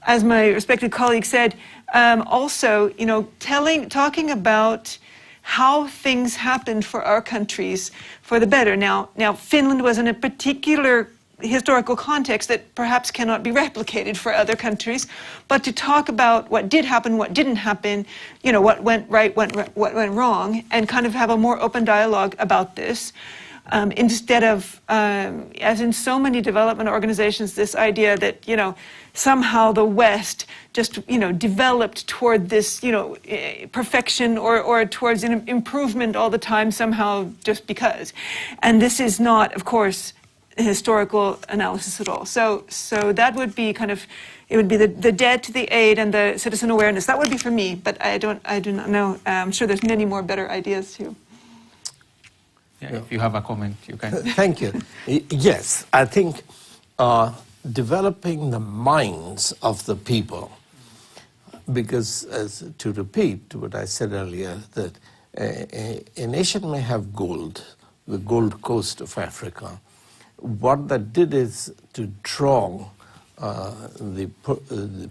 as my respected colleague said, also, talking about how things happened for our countries for the better. Now Finland was in a particular historical context that perhaps cannot be replicated for other countries, but to talk about what did happen, what didn't happen, you know, what went right, what went wrong, and kind of have a more open dialogue about this. Instead of, as in so many development organizations, this idea that, you know, somehow the West just, you know, developed toward this, you know, perfection or towards an improvement all the time somehow just because. And this is not, of course, a historical analysis at all. So that would be kind of, it would be the debt, the aid, and the citizen awareness. That would be for me, but I do not know. I'm sure there's many more better ideas too.
Yeah, if you have a comment, you can.
Thank you. Yes, I think developing the minds of the people, because to repeat what I said earlier, that a nation may have gold, the Gold Coast of Africa. What that did is to draw the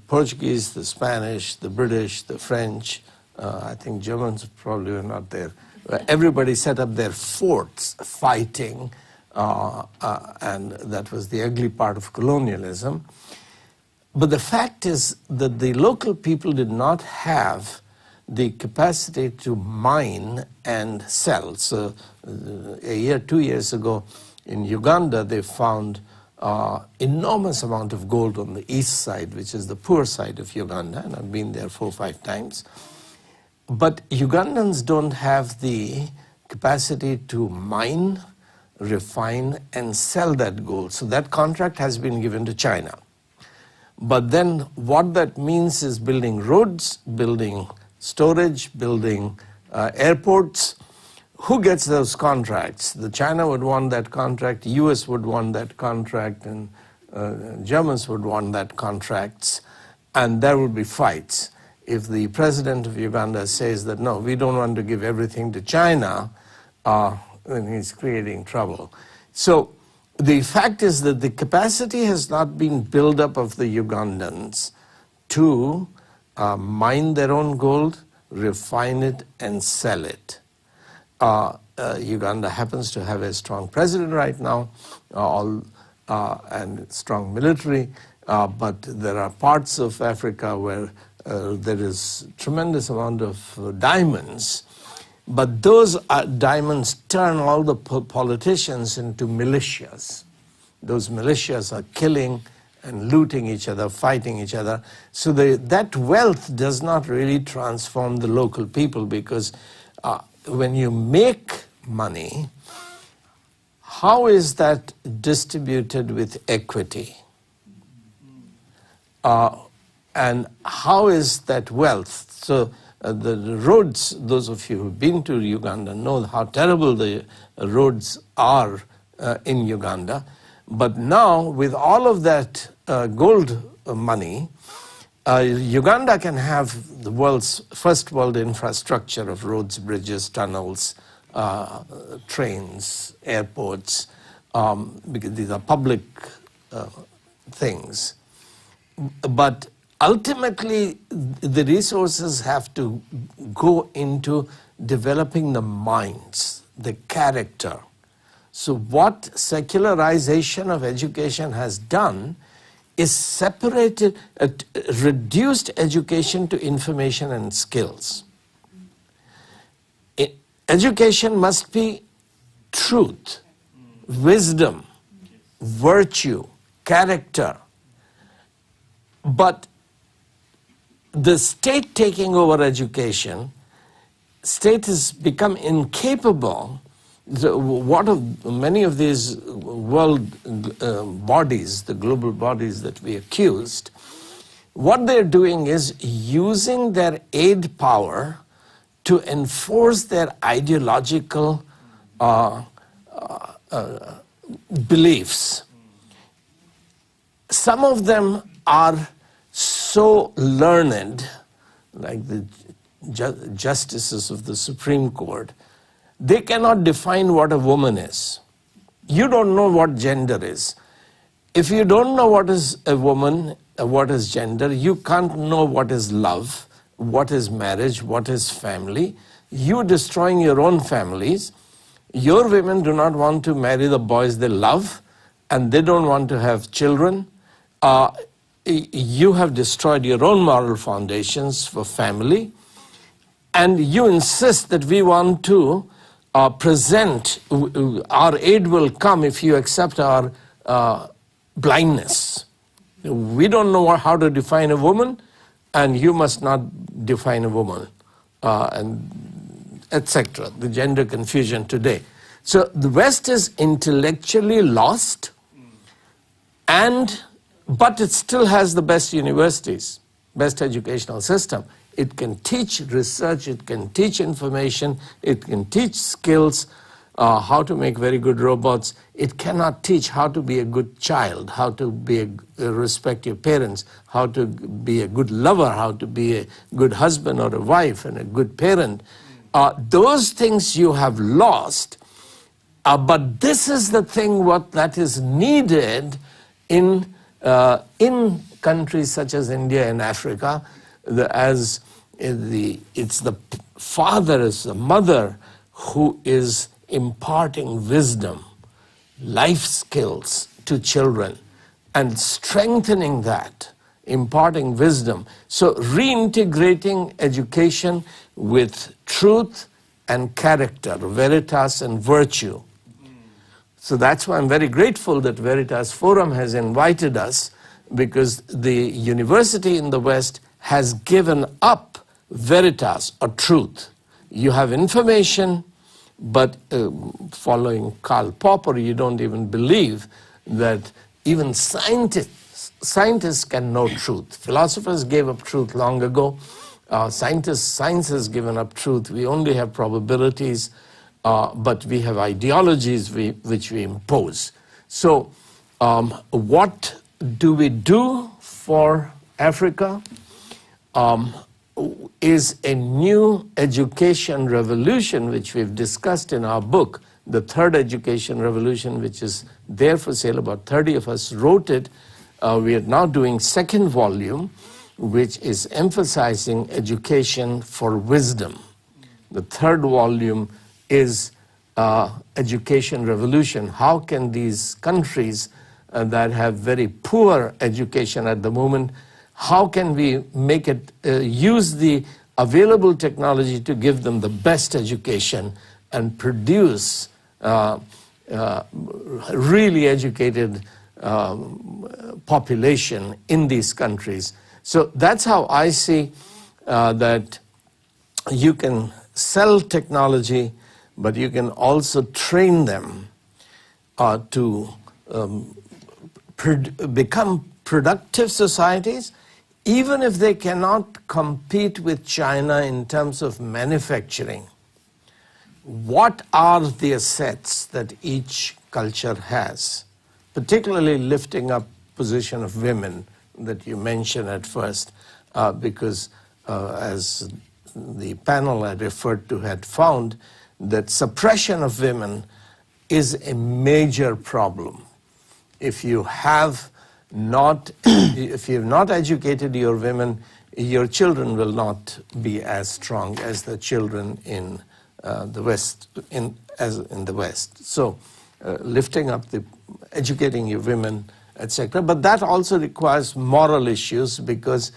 Portuguese, the Spanish, the British, the French, I think Germans probably were not there. Everybody set up their forts fighting, and that was the ugly part of colonialism. But the fact is that the local people did not have the capacity to mine and sell. So a year, 2 years ago in Uganda, they found enormous amount of gold on the east side, which is the poor side of Uganda, and I've been there 4 or 5 times. But Ugandans don't have the capacity to mine, refine, and sell that gold. So that contract has been given to China. But then what that means is building roads, building storage, building airports. Who gets those contracts? The China would want that contract, US would want that contract, and Germans would want that contracts, and there would be fights. If the president of Uganda says that, no, we don't want to give everything to China, then he's creating trouble. So the fact is that the capacity has not been built up of the Ugandans to mine their own gold, refine it, and sell it. Uganda happens to have a strong president right now, and strong military, but there are parts of Africa where there is tremendous amount of diamonds, but those diamonds turn all the politicians into militias. Those militias are killing and looting each other, fighting each other. So that wealth does not really transform the local people, because when you make money, how is that distributed with equity? And how is that wealth? So the roads, those of you who've been to Uganda know how terrible the roads are in Uganda. But now, with all of that gold money, Uganda can have the world's first world infrastructure of roads, bridges, tunnels, trains, airports, because these are public things. But ultimately, the resources have to go into developing the minds, the character. So what secularization of education has done is separated, reduced education to information and skills. Education must be truth, wisdom, virtue, character. But the state taking over education, state has become incapable. Many of these world bodies, the global bodies that we accused, what they're doing is using their aid power to enforce their ideological beliefs. Some of them are so learned, like the justices of the Supreme Court, they cannot define what a woman is. You don't know what gender is. If you don't know what is a woman, what is gender, you can't know what is love, what is marriage, what is family. You destroying your own families. Your women do not want to marry the boys they love, and they don't want to have children, you have destroyed your own moral foundations for family, and you insist that we want to present, our aid will come if you accept our blindness. We don't know how to define a woman, and you must not define a woman, and etc. The gender confusion today. So the West is intellectually lost, but it still has the best universities, best educational system. It can teach research, it can teach information, it can teach skills, how to make very good robots. It cannot teach how to be a good child, how to be respect your parents, how to be a good lover, how to be a good husband or a wife and a good parent. Those things you have lost, but this is the thing that is needed in countries such as India and Africa, it's the father, it's the mother who is imparting wisdom, life skills to children and strengthening that, imparting wisdom. So reintegrating education with truth and character, veritas and virtue. So that's why I'm very grateful that Veritas Forum has invited us, because the university in the West has given up veritas, or truth. You have information, but following Karl Popper, you don't even believe that even scientists can know truth. Philosophers gave up truth long ago. Science has given up truth. We only have probabilities, but we have ideologies which we impose. So what do we do for Africa? Is a new education revolution, which we've discussed in our book, The Third Education Revolution, which is there for sale. About 30 of us wrote it. We are now doing second volume, which is emphasizing education for wisdom. The third volume is Education Revolution. How can these countries that have very poor education at the moment, how can we make it, use the available technology to give them the best education and produce really educated population in these countries? So that's how I see that you can sell technology, but you can also train them to become productive societies, even if they cannot compete with China in terms of manufacturing. What are the assets that each culture has, particularly lifting up position of women that you mentioned at first, because as the panel I referred to had found, that suppression of women is a major problem. If you have not educated your women, your children will not be as strong as the children in the West, in the West. So lifting up educating your women, etc. But that also requires moral issues, because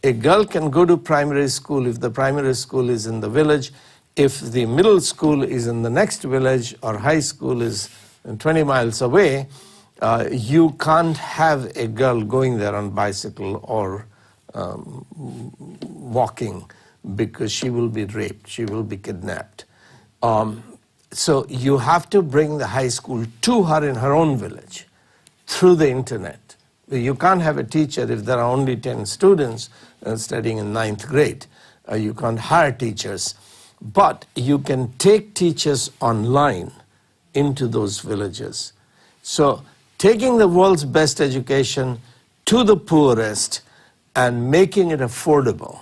a girl can go to primary school if the primary school is in the village. If the middle school is in the next village or high school is 20 miles away, you can't have a girl going there on bicycle or walking, because she will be raped, she will be kidnapped. So you have to bring the high school to her in her own village through the internet. You can't have a teacher if there are only 10 students studying in 9th grade. You can't hire teachers. But you can take teachers online into those villages. So taking the world's best education to the poorest and making it affordable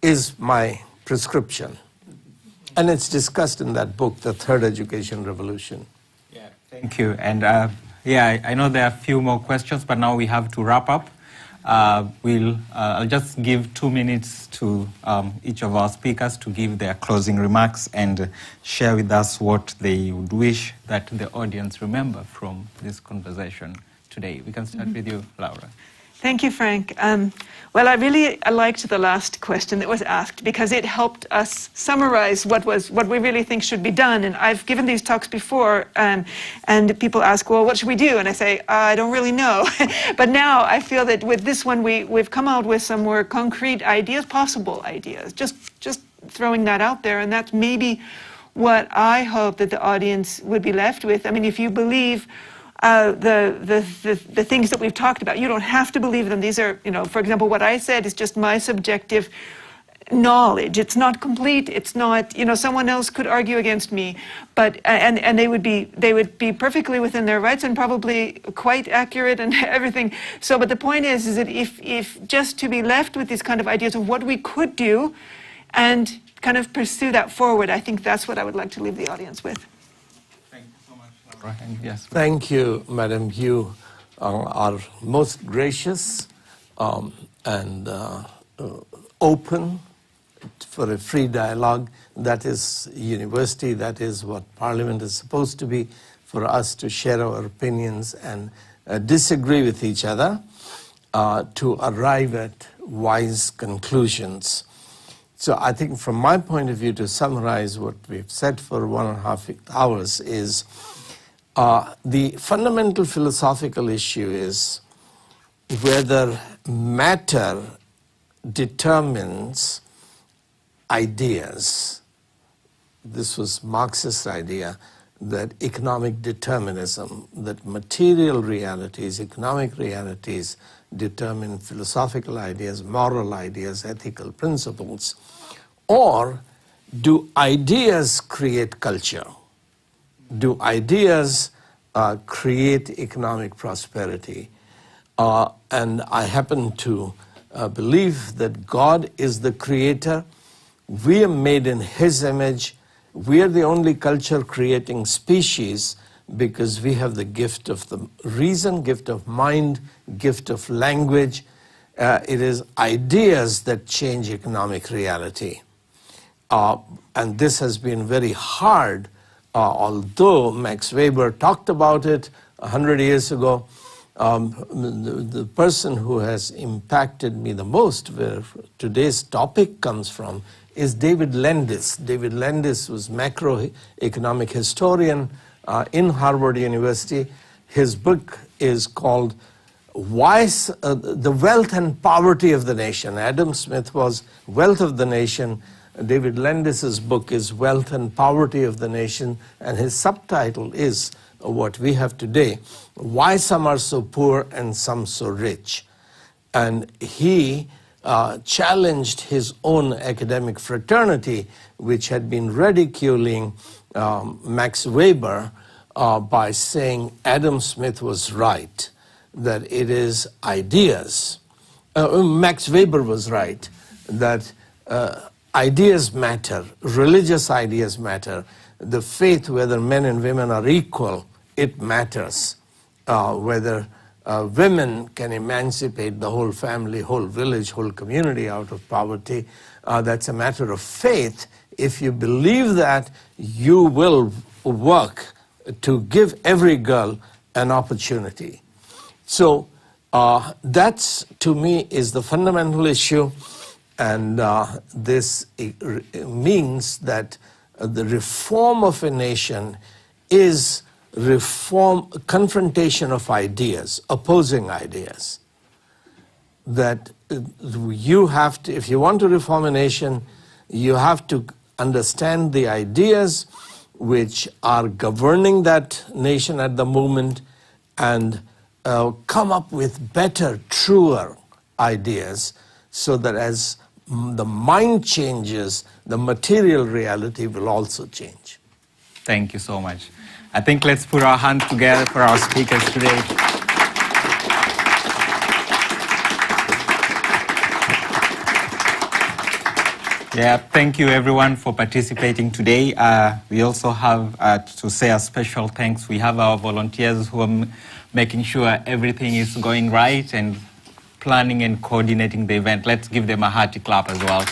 is my prescription. And it's discussed in that book, The Third Education Revolution.
Yeah, thank you. And yeah, I know there are a few more questions, but now we have to wrap up. I'll just give 2 minutes to each of our speakers to give their closing remarks and share with us what they would wish that the audience remember from this conversation today. We can start with you, Laura.
Thank you, Frank. Well, I really liked the last question that was asked because it helped us summarize what we really think should be done. And I've given these talks before, and people ask, well, what should we do? And I say, I don't really know. But now I feel that with this one, we've come out with some more concrete ideas, possible ideas, just throwing that out there. And that's maybe what I hope that the audience would be left with. I mean, if you believe the things that we've talked about, you don't have to believe them. These are, for example, what I said is just my subjective knowledge. It's not complete. It's not, someone else could argue against me, but and they would be perfectly within their rights and probably quite accurate and everything. So, but the point is that if just to be left with these kind of ideas of what we could do, and kind of pursue that forward, I think that's what I would like to leave the audience with.
Yes.
Thank you, Madam. You are most gracious and open for a free dialogue. That is university, that is what Parliament is supposed to be, for us to share our opinions and disagree with each other to arrive at wise conclusions. So I think from my point of view, to summarize what we've said for 1.5 hours is the fundamental philosophical issue is whether matter determines ideas. This was Marxist idea that economic determinism, that material realities, economic realities determine philosophical ideas, moral ideas, ethical principles, or do ideas create culture? Do ideas create economic prosperity? And I happen to believe that God is the creator. We are made in His image. We are the only culture-creating species because we have the gift of the reason, gift of mind, gift of language. It is ideas that change economic reality. And this has been very hard. Although Max Weber talked about it 100 years ago, the person who has impacted me the most, where today's topic comes from, is David Landis. David Landis was macroeconomic historian in Harvard University. His book is called The Wealth and Poverty of the Nation. Adam Smith was Wealth of the Nation. David Landis's book is Wealth and Poverty of the Nation, and his subtitle is what we have today, Why Some Are So Poor and Some So Rich. And he challenged his own academic fraternity, which had been ridiculing Max Weber by saying Adam Smith was right, that it is ideas. Max Weber was right, that ideas matter, religious ideas matter. The faith, whether men and women are equal, it matters. Whether women can emancipate the whole family, whole village, whole community out of poverty, that's a matter of faith. If you believe that, you will work to give every girl an opportunity. So that's, to me, is the fundamental issue. And this means that the reform of a nation is confrontation of ideas, opposing ideas. That you have to, if you want to reform a nation, you have to understand the ideas which are governing that nation at the moment and come up with better, truer ideas, so that as the mind changes, the material reality will also change.
Thank you so much. I think let's put our hands together for our speakers today. Yeah, thank you everyone for participating today. We also have to say a special thanks. We have our volunteers who are making sure everything is going right, and planning and coordinating the event. Let's give them a hearty clap as well.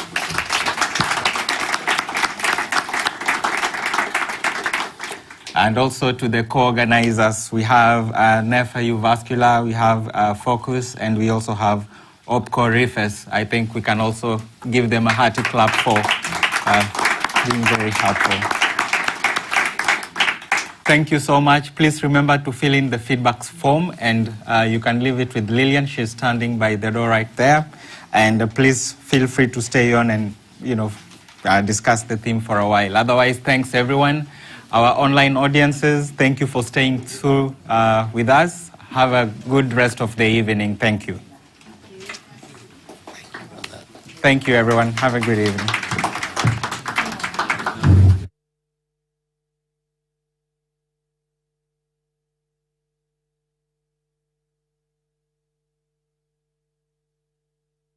And also to the co-organizers, we have NEFA Jyväskylä, we have Focus, and we also have OPCO Rifes. I think we can also give them a hearty clap for being very helpful. Thank you so much. Please remember to fill in the feedback form, and you can leave it with Lillian. She's standing by the door right there. And please feel free to stay on and discuss the theme for a while. Otherwise, thanks everyone. Our online audiences, thank you for staying through with us. Have a good rest of the evening. Thank you. Thank you, everyone. Have a good evening.